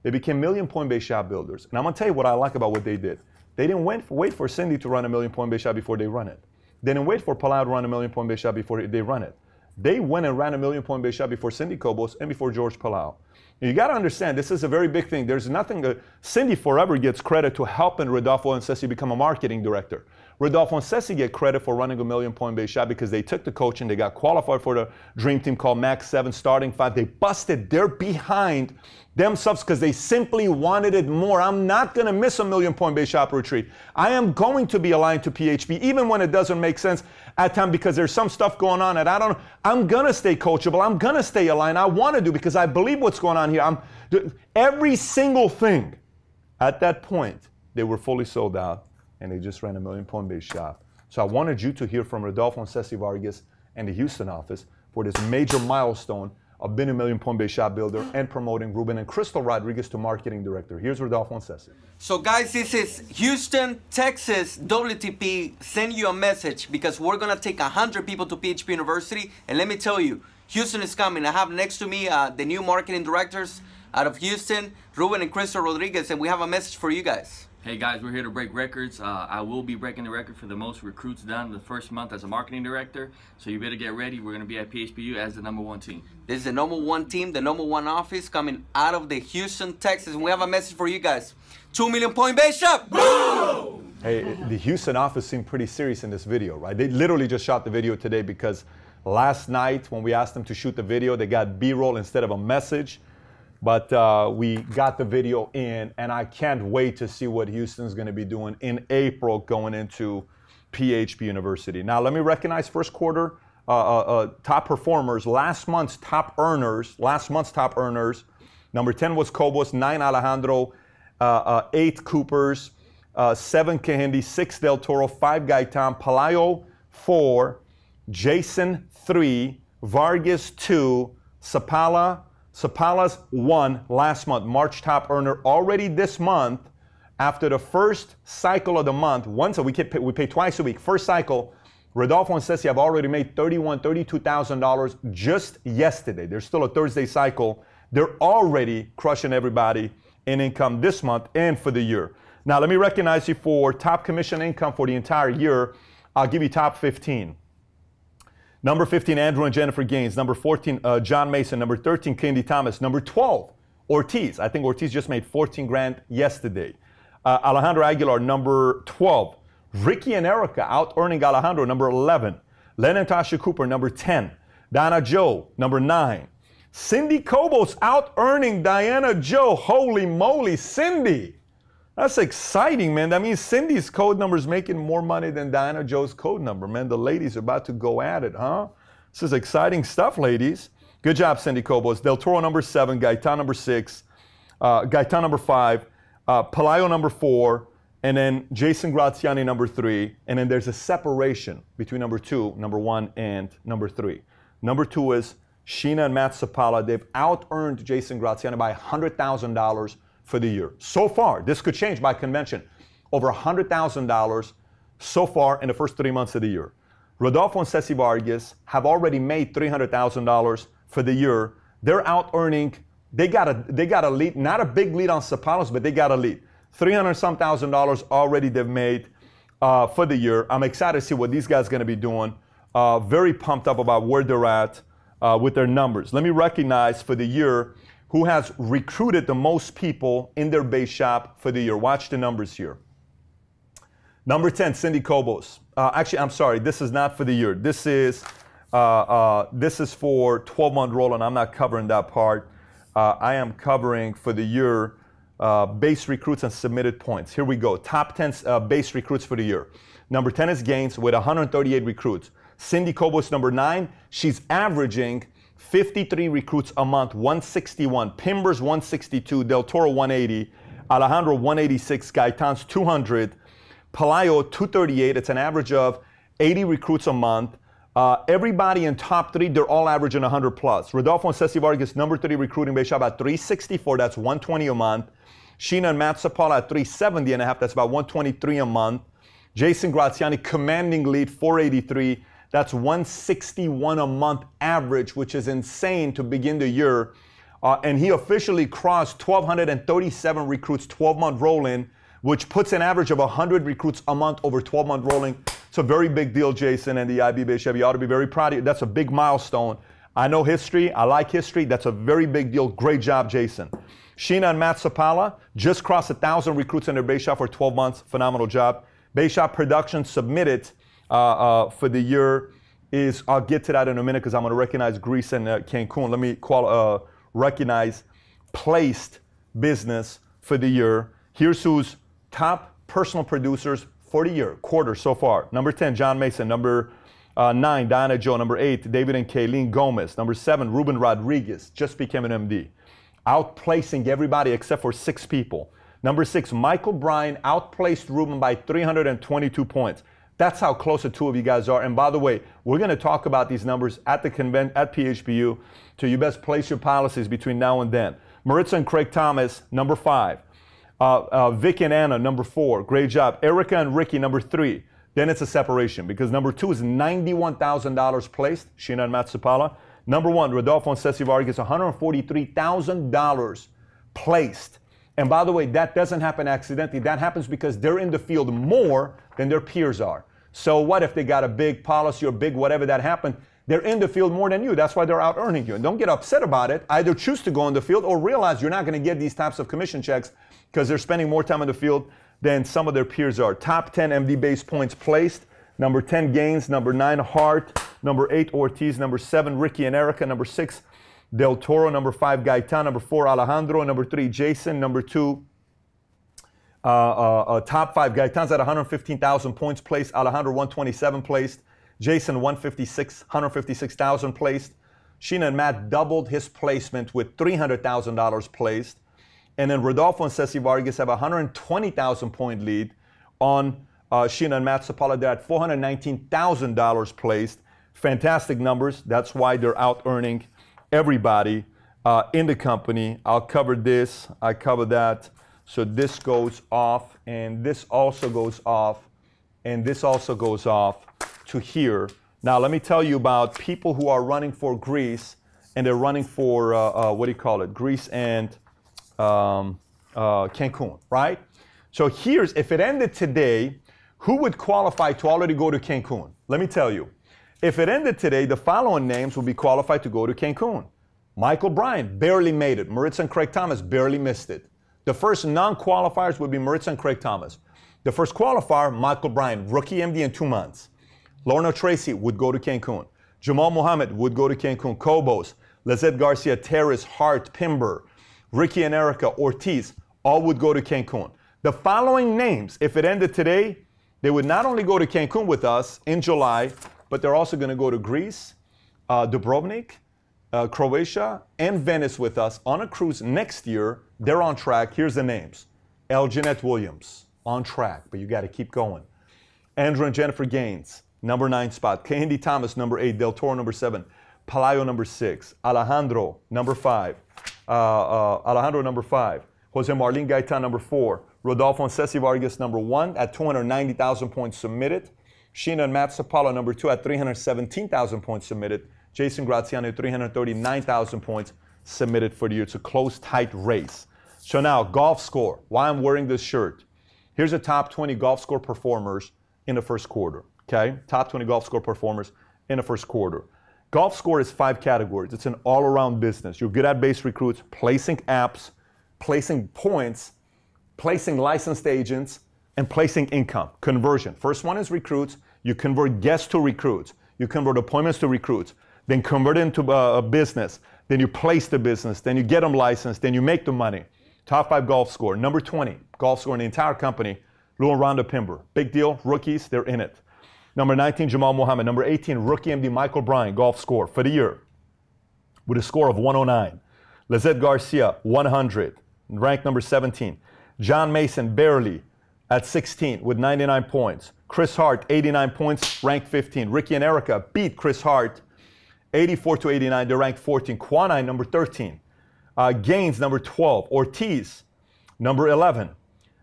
They became Million Point Base Shop builders. And I'm going to tell you what I like about what they did. They didn't wait for Cindy to run a Million Point Base Shop before they run it. They didn't wait for Palau to run a Million Point Base Shop before they run it. They went and ran a Million Point Base Shop before Cindy Cobos and before George Palau. You got to understand, this is a very big thing. There's nothing, Cindy forever gets credit to helping Rodolfo and Ceci become a marketing director. Rodolfo and Ceci get credit for running a million-point base shot because they took the coaching, they got qualified for the dream team called Max 7, starting 5. They busted their behind themselves because they simply wanted it more. I'm not going to miss a million-point base shot retreat. I am going to be aligned to PHP, even when it doesn't make sense at times because there's some stuff going on that I don't know. I'm going to stay coachable. I'm going to stay aligned. I want to do because I believe what's going on here. Every single thing at that point, they were fully sold out. And they just ran a million-point base shot. So I wanted you to hear from Rodolfo and Ceci Vargas and the Houston office for this major milestone of being a million-point base shot builder and promoting Ruben and Crystal Rodriguez to marketing director. Here's Rodolfo and Ceci. So guys, this is Houston, Texas, WTP. Send you a message because we're going to take 100 people to PHP University. And let me tell you, Houston is coming. I have next to me the new marketing directors out of Houston, Ruben and Crystal Rodriguez, and we have a message for you guys. Hey guys, we're here to break records. I will be breaking the record for the most recruits done in the first month as a marketing director. So you better get ready. We're going to be at PHPU as the #1 team. This is the #1 team, the #1 office coming out of the Houston, Texas. And we have a message for you guys. 2 million point base shot. Boom! Hey, the Houston office seemed pretty serious in this video, right? They literally just shot the video today because last night when we asked them to shoot the video, they got B-roll instead of a message. But we got the video in, and I can't wait to see what Houston's going to be doing in April going into PHP University. Now, let me recognize first quarter top performers, last month's top earners. Number 10 was Cobos, 9 Alejandro, 8 Coopers, 7 Kehindi, 6 Del Toro, 5 Gaitan, Palayo 4, Jason 3, Vargas 2, Sapala's 1 last month, March top earner. Already this month, after the first cycle of the month, we pay twice a week. First cycle, Rodolfo and Ceci have already made $32,000 just yesterday. There's still a Thursday cycle. They're already crushing everybody in income this month and for the year. Now, let me recognize you for top commission income for the entire year. I'll give you top 15. Number 15, Andrew and Jennifer Gaines. Number 14, John Mason. Number 13, Candy Thomas. Number 12, Ortiz. I think Ortiz just made 14 grand yesterday. Alejandro Aguilar, number 12. Ricky and Erica out-earning Alejandro, number 11. Len and Tasha Cooper, number 10. Diana Joe, number 9. Cindy Cobos out-earning Diana Joe. Holy moly, Cindy. That's exciting, man. That means Cindy's code number is making more money than Diana Joe's code number, man. The ladies are about to go at it, huh? This is exciting stuff, ladies. Good job, Cindy Cobos. Del Toro, number 7. Gaitan, number 6. Gaitan, number 5. Palayo, number 4. And then Jason Graziani, number 3. And then there's a separation between number 2, number 1, and number 3. Number 2 is Sheena and Matt Sapala. They've out-earned Jason Graziani by $100,000 for the year. So far, this could change by convention, over $100,000 so far in the first 3 months of the year. Rodolfo and Ceci Vargas have already made $300,000 for the year. They're out earning, they got a lead, not a big lead on Sapalos, but they got a lead. $300-some thousand already they've made for the year. I'm excited to see what these guys are going to be doing. Very pumped up about where they're at with their numbers. Let me recognize for the year who has recruited the most people in their base shop for the year. Watch the numbers here. Number 10, Cindy Cobos. Actually, I'm sorry, this is not for the year. This is for 12-month roll, and I'm not covering that part. I am covering for the year base recruits and submitted points. Here we go. Top 10 base recruits for the year. Number 10 is Gaines with 138 recruits. Cindy Cobos, number 9. She's averaging 53 recruits a month, 161. Pimbers, 162. Del Toro, 180. Alejandro, 186. Gaitan's, 200. Palayo, 238. It's an average of 80 recruits a month. Everybody in top 3, they're all averaging 100 plus. Rodolfo and Ceci Vargas, number 3 recruiting base shop at 364. That's 120 a month. Sheena and Matt Sapala at 370 and a half. That's about 123 a month. Jason Graziani, commanding lead, 483. That's 161 a month average, which is insane to begin the year. And he officially crossed 1,237 recruits, 12-month rolling, which puts an average of 100 recruits a month over 12-month rolling. It's a very big deal, Jason, and the IB Base Shop. You ought to be very proud of you. That's a big milestone. I know history. I like history. That's a very big deal. Great job, Jason. Sheena and Matt Sapala just crossed 1,000 recruits in their base shop for 12 months. Phenomenal job. Base shop production submitted for the year is, I'll get to that in a minute because I'm going to recognize Greece and Cancun. Let me recognize placed business for the year. Here's who's top personal producers for the year, quarter so far. Number 10, John Mason. Number 9, Diana Joe. Number 8, David and Kayleen Gomez. Number 7, Ruben Rodriguez, just became an MD. Outplacing everybody except for 6 people. Number 6, Michael Bryan outplaced Ruben by 322 points. That's how close the two of you guys are. And by the way, we're going to talk about these numbers at the convention at PHBU, so you best place your policies between now and then. Maritza and Craig Thomas, number 5. Vic and Anna, number 4. Great job. Erica and Ricky, number 3. Then it's a separation because number 2 is $91,000 placed. Sheena and Matt Sapala. Number 1, Rodolfo and Ceci Vargas, $143,000 placed. And by the way, that doesn't happen accidentally. That happens because they're in the field more than their peers are. So what if they got a big policy or big whatever that happened? They're in the field more than you. That's why they're out earning you. And don't get upset about it. Either choose to go in the field or realize you're not going to get these types of commission checks because they're spending more time in the field than some of their peers are. Top 10 MD base points placed. Number 10, Gaines. Number 9, Hart. Number 8, Ortiz. Number 7, Ricky and Erica. Number 6, Del Toro. Number 5, Gaetan. Number 4, Alejandro. Number 3, Jason. Number 2, top 5. Gaetan's at 115,000 points placed. Alejandro, 127 placed. Jason, 156,000 placed. Sheena and Matt doubled his placement with $300,000 placed. And then Rodolfo and Ceci Vargas have a 120,000 point lead on Sheena and Matt Sapala. They're at $419,000 placed. Fantastic numbers. That's why they're out earning everybody in the company. I'll cover this. I cover that. So this goes off, and this also goes off, and this also goes off to here. Now, let me tell you about people who are running for Greece, and they're running for, what do you call it? Greece and Cancun, right? So here's, if it ended today, who would qualify to already go to Cancun? Let me tell you. If it ended today, the following names would be qualified to go to Cancun. Michael Bryan barely made it. Maritza and Craig Thomas barely missed it. The first non-qualifiers would be Maritza and Craig Thomas. The first qualifier, Michael Bryan, rookie MD in 2 months. Lorna Tracy would go to Cancun. Jamal Muhammad would go to Cancun. Cobos, Lizette Garcia, Terrace, Hart, Pimber, Ricky and Erica, Ortiz, all would go to Cancun. The following names, if it ended today, they would not only go to Cancun with us in July, but they're also going to go to Greece, Dubrovnik, Croatia, and Venice with us on a cruise next year. They're on track. Here's the names. L. Jeanette Williams, on track, but you got to keep going. Andrew and Jennifer Gaines, number 9 spot. Kehinde Thomas, number 8. Del Toro, number 7. Palayo, number 6. Alejandro, number 5. Alejandro, number 5. Jose Marlene Gaetan, number 4. Rodolfo and Ceci Vargas, number 1 at 290,000 points submitted. Sheena and Matt Sapala, number 2 at 317,000 points submitted. Jason Graziani, 339,000 points submitted for the year. It's a close, tight race. So now, golf score. Why I'm wearing this shirt. Here's the top 20 golf score performers in the first quarter. Okay? Top 20 golf score performers in the first quarter. Golf score is 5 categories. It's an all-around business. You're good at base recruits, placing apps, placing points, placing licensed agents, and placing income, conversion. First one is recruits. You convert guests to recruits. You convert appointments to recruits. Then convert it into a business. Then you place the business. Then you get them licensed. Then you make the money. Top 5 golf score. Number 20, golf score in the entire company, Lou and Rhonda Pimber. Big deal. Rookies, they're in it. Number 19, Jamal Muhammad. Number 18, rookie MD Michael Bryan, golf score for the year with a score of 109. Lizette Garcia, 100, ranked number 17. John Mason, barely, at 16 with 99 points. Chris Hart, 89 points, ranked 15. Ricky and Erica beat Chris Hart, 84 to 89. They're ranked 14. Quanine, number 13. Gaines, number 12. Ortiz, number 11.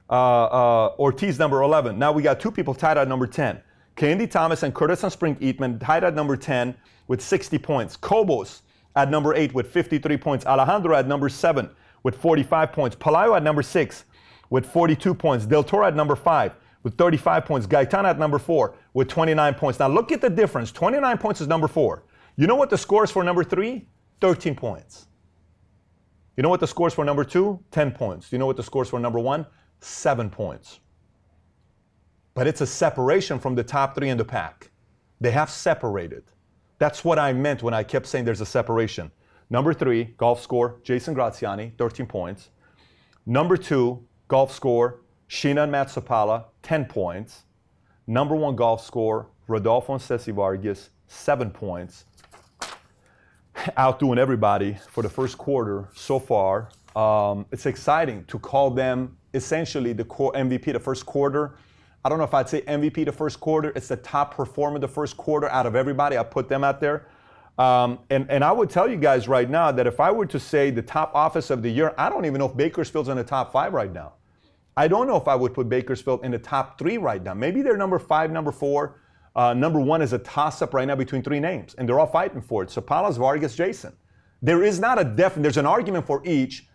Ortiz, number 11. Now we got 2 people tied at number 10. Kehinde Thomas and Curtis and Spring Eatman tied at number 10 with 60 points. Cobos at number 8 with 53 points. Alejandro at number 7 with 45 points. Palayo at number 6 with 42 points. Del Toro at number 5 with 35 points. Gaetan at number 4 with 29 points. Now look at the difference. 29 points is number 4. You know what the score is for number 3? 13 points. You know what the score is for number 2? 10 points. You know what the score is for number 1? 7 points. But it's a separation from the top 3 in the pack. They have separated. That's what I meant when I kept saying there's a separation. Number 3, golf score, Jason Graziani, 13 points. Number 2, golf score, Sheena and Matt Sapala, 10 points. Number 1 golf score, Rodolfo and Ceci Vargas, 7 points. Outdoing everybody for the first quarter so far. It's exciting to call them essentially the MVP the first quarter. I don't know if I'd say MVP the first quarter. It's the top performer the first quarter out of everybody. I put them out there. And I would tell you guys right now that if I were to say the top office of the year, I don't even know if Bakersfield's in the top 5 right now. I don't know if I would put Bakersfield in the top 3 right now. Maybe they're number 5, number 4. Number 1 is a toss-up right now between 3 names, and they're all fighting for it. Sapalas, Vargas, Jason. There is not a definite, there's an argument for each,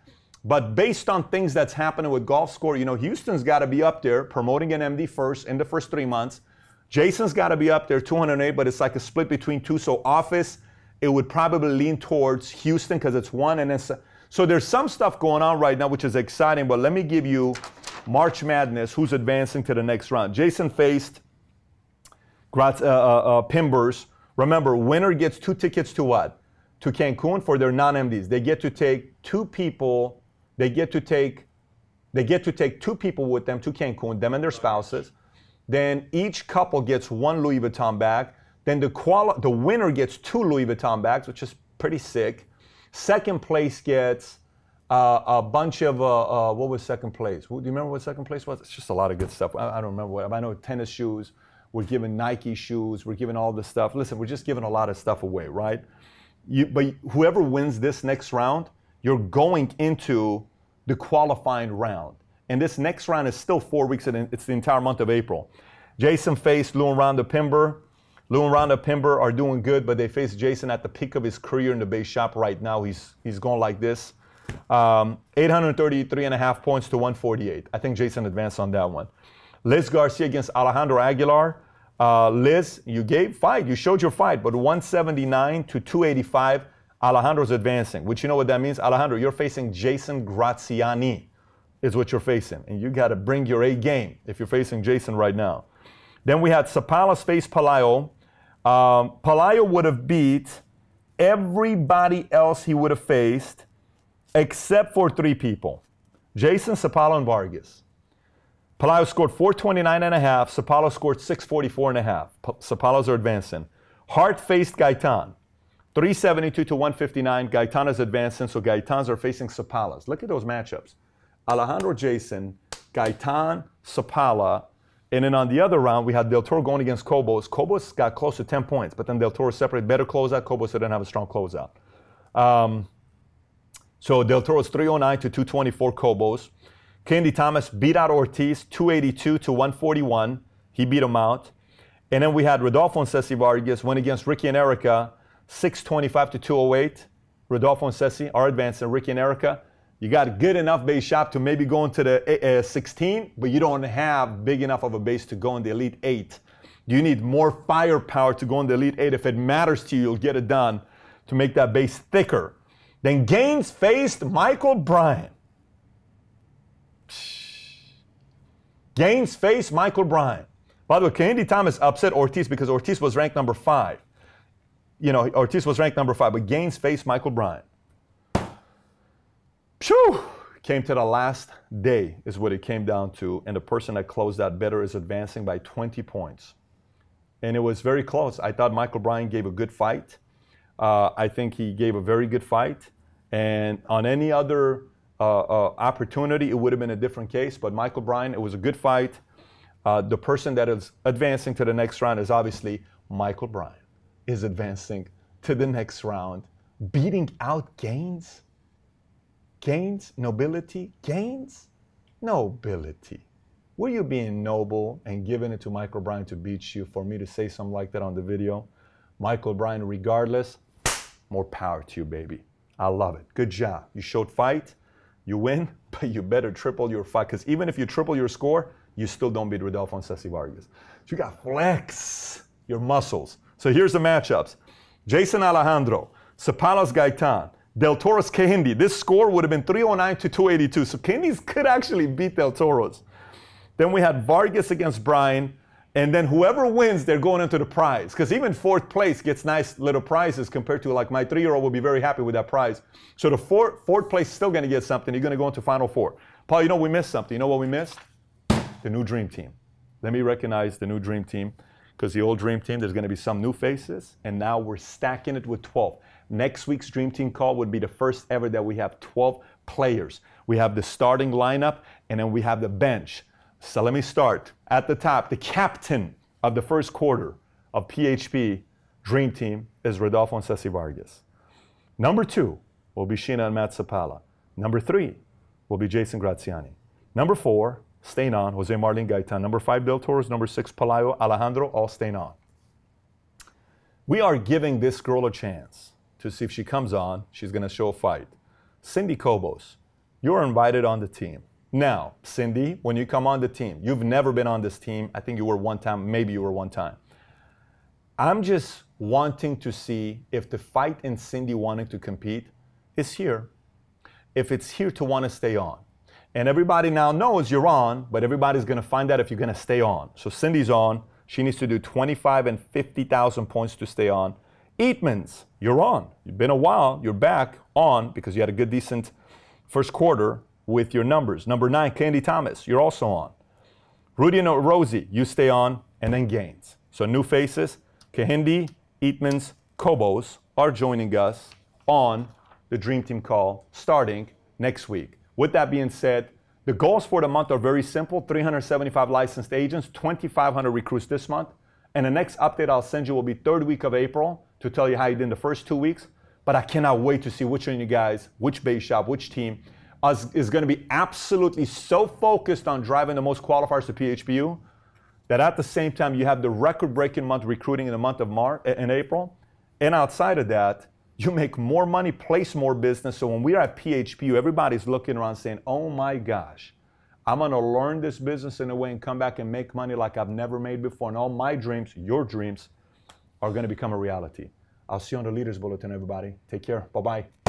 but based on things that's happening with golf score, you know, Houston's got to be up there promoting an MD first in the first 3 months. Jason's got to be up there, 208, but it's like a split between 2. So office, it would probably lean towards Houston because it's 1. And then, so there's some stuff going on right now, which is exciting, but let me give you March Madness, who's advancing to the next round. Jason faced Pimbers. Remember, winner gets 2 tickets to what? To Cancun for their non-MDs. They get to take 2 people. They get to take 2 people with them to Cancun, them and their spouses. Then each couple gets 1 Louis Vuitton bag. Then the winner gets 2 Louis Vuitton bags, which is pretty sick. Second place gets a bunch of, what was second place? Do you remember what second place was? It's just a lot of good stuff. I don't remember what. I know tennis shoes. We're giving Nike shoes. We're giving all this stuff. Listen, we're just giving a lot of stuff away, right? But whoever wins this next round, you're going into the qualifying round. And this next round is still 4 weeks, and it's the entire month of April. Jason faced Lou and Rhonda Pimber. Lou and Rhonda Pimber are doing good, but they face Jason at the peak of his career in the base shop right now. He's going like this. 833.5 points to 148. I think Jason advanced on that one. Liz Garcia against Alejandro Aguilar. Liz, you gave fight. You showed your fight, but 179 to 285. Alejandro's advancing, which you know what that means? Alejandro, you're facing Jason Graziani is what you're facing. And you got to bring your A game if you're facing Jason right now. Then we had Sapalas face Palaio. Palaio would have beat everybody else he would have faced except for 3 people. Jason, Sapala, and Vargas. Palaio scored 429.5. Sapala scored 644.5. Sapalas are advancing. Hart faced Gaitan. 372 to 159. Gaitan is advancing, so Gaitans are facing Sapalas. Look at those matchups. Alejandro Jason, Gaitan, Sapala. And then on the other round, we had Del Toro going against Cobos. Cobos got close to 10 points, but then Del Toro separated. Better closeout. Cobos didn't have a strong closeout. So Del Toro's 309 to 224 Cobos. Candy Thomas beat out Ortiz 282 to 141. He beat him out. And then we had Rodolfo and Ceci Vargas win against Ricky and Erica 625 to 208. Rodolfo and Ceci are advancing. Ricky and Erica, you got a good enough base shop to maybe go into the 16, but you don't have big enough of a base to go in the Elite 8. You need more firepower to go in the Elite 8. If it matters to you, you'll get it done to make that base thicker. Then Gaines faced Michael Bryan. Gaines faced Michael Bryan. By the way, Candy Thomas upset Ortiz because Ortiz was ranked number 5. You know, Ortiz was ranked number 5, but Gaines faced Michael Bryan. Phew! Came to the last day is what it came down to, and the person that closed out better is advancing by 20 points. And it was very close. I thought Michael Bryan gave a good fight. I think he gave a very good fight. And on any other opportunity, it would have been a different case. But Michael Bryan, it was a good fight. The person that is advancing to the next round is obviously Michael Bryan is advancing to the next round, beating out Gaines. Gaines, nobility, Gaines, nobility. Were you being noble and giving it to Michael Bryan to beat you for me to say something like that on the video? Michael Bryan, regardless, more power to you, baby. I love it. Good job. You showed fight. You win, but you better triple your fight, because even if you triple your score, you still don't beat Rodolfo and Ceci Vargas. You got flex your muscles. So here's the matchups. Jason Alejandro, Cepales Gaitan, Del Toro's Kehindi. This score would have been 309 to 282. So Kehindi's could actually beat Del Toro's. Then we had Vargas against Brian. And then whoever wins, they're going into the prize. Because even fourth place gets nice little prizes compared to, like, my 3-year-old will be very happy with that prize. So the fourth place is still going to get something. You're going to go into Final Four. Paul, you know we missed something. You know what we missed? The new Dream Team. Let me recognize the new Dream Team. Because the old Dream Team, there's going to be some new faces. And now we're stacking it with 12. Next week's Dream Team call would be the first ever that we have 12 players. We have the starting lineup, and then we have the bench. So let me start. At the top, the captain of the first quarter of PHP Dream Team is Rodolfo and Ceci Vargas. Number 2 will be Sheena and Matt Cepala. Number 3 will be Jason Graziani. Number 4, staying on, Jose Marlin Gaitan. Number 5, Del Toro's. Number 6, Pelayo Alejandro, all staying on. We are giving this girl a chance to see if she comes on. She's going to show a fight. Cindy Cobos, you're invited on the team. Now, Cindy, when you come on the team, you've never been on this team. I think you were one time, maybe you were one time. I'm just wanting to see if the fight in Cindy wanting to compete is here, if it's here to want to stay on. And everybody now knows you're on, but everybody's going to find out if you're going to stay on. So Cindy's on. She needs to do 25 and 50,000 points to stay on. Eatmans, you're on. You've been a while. You're back on because you had a good, decent first quarter with your numbers. Number 9, Candy Thomas, you're also on. Rudy and Rosie, you stay on, and then Gaines. So new faces, Kehindi, Eatmans, Cobos are joining us on the Dream Team call starting next week. With that being said, the goals for the month are very simple. 375 licensed agents, 2,500 recruits this month. And the next update I'll send you will be 3rd week of April to tell you how you did in the first 2 weeks. But I cannot wait to see which one of you guys, which base shop, which team is going to be absolutely so focused on driving the most qualifiers to PHPU that at the same time you have the record-breaking month recruiting in the month of April. And outside of that, you make more money, place more business. So when we are at PHPU, everybody's looking around saying, oh my gosh, I'm going to learn this business in a way and come back and make money like I've never made before. And all my dreams, your dreams, are going to become a reality. I'll see you on the Leaders Bulletin, everybody. Take care. Bye-bye.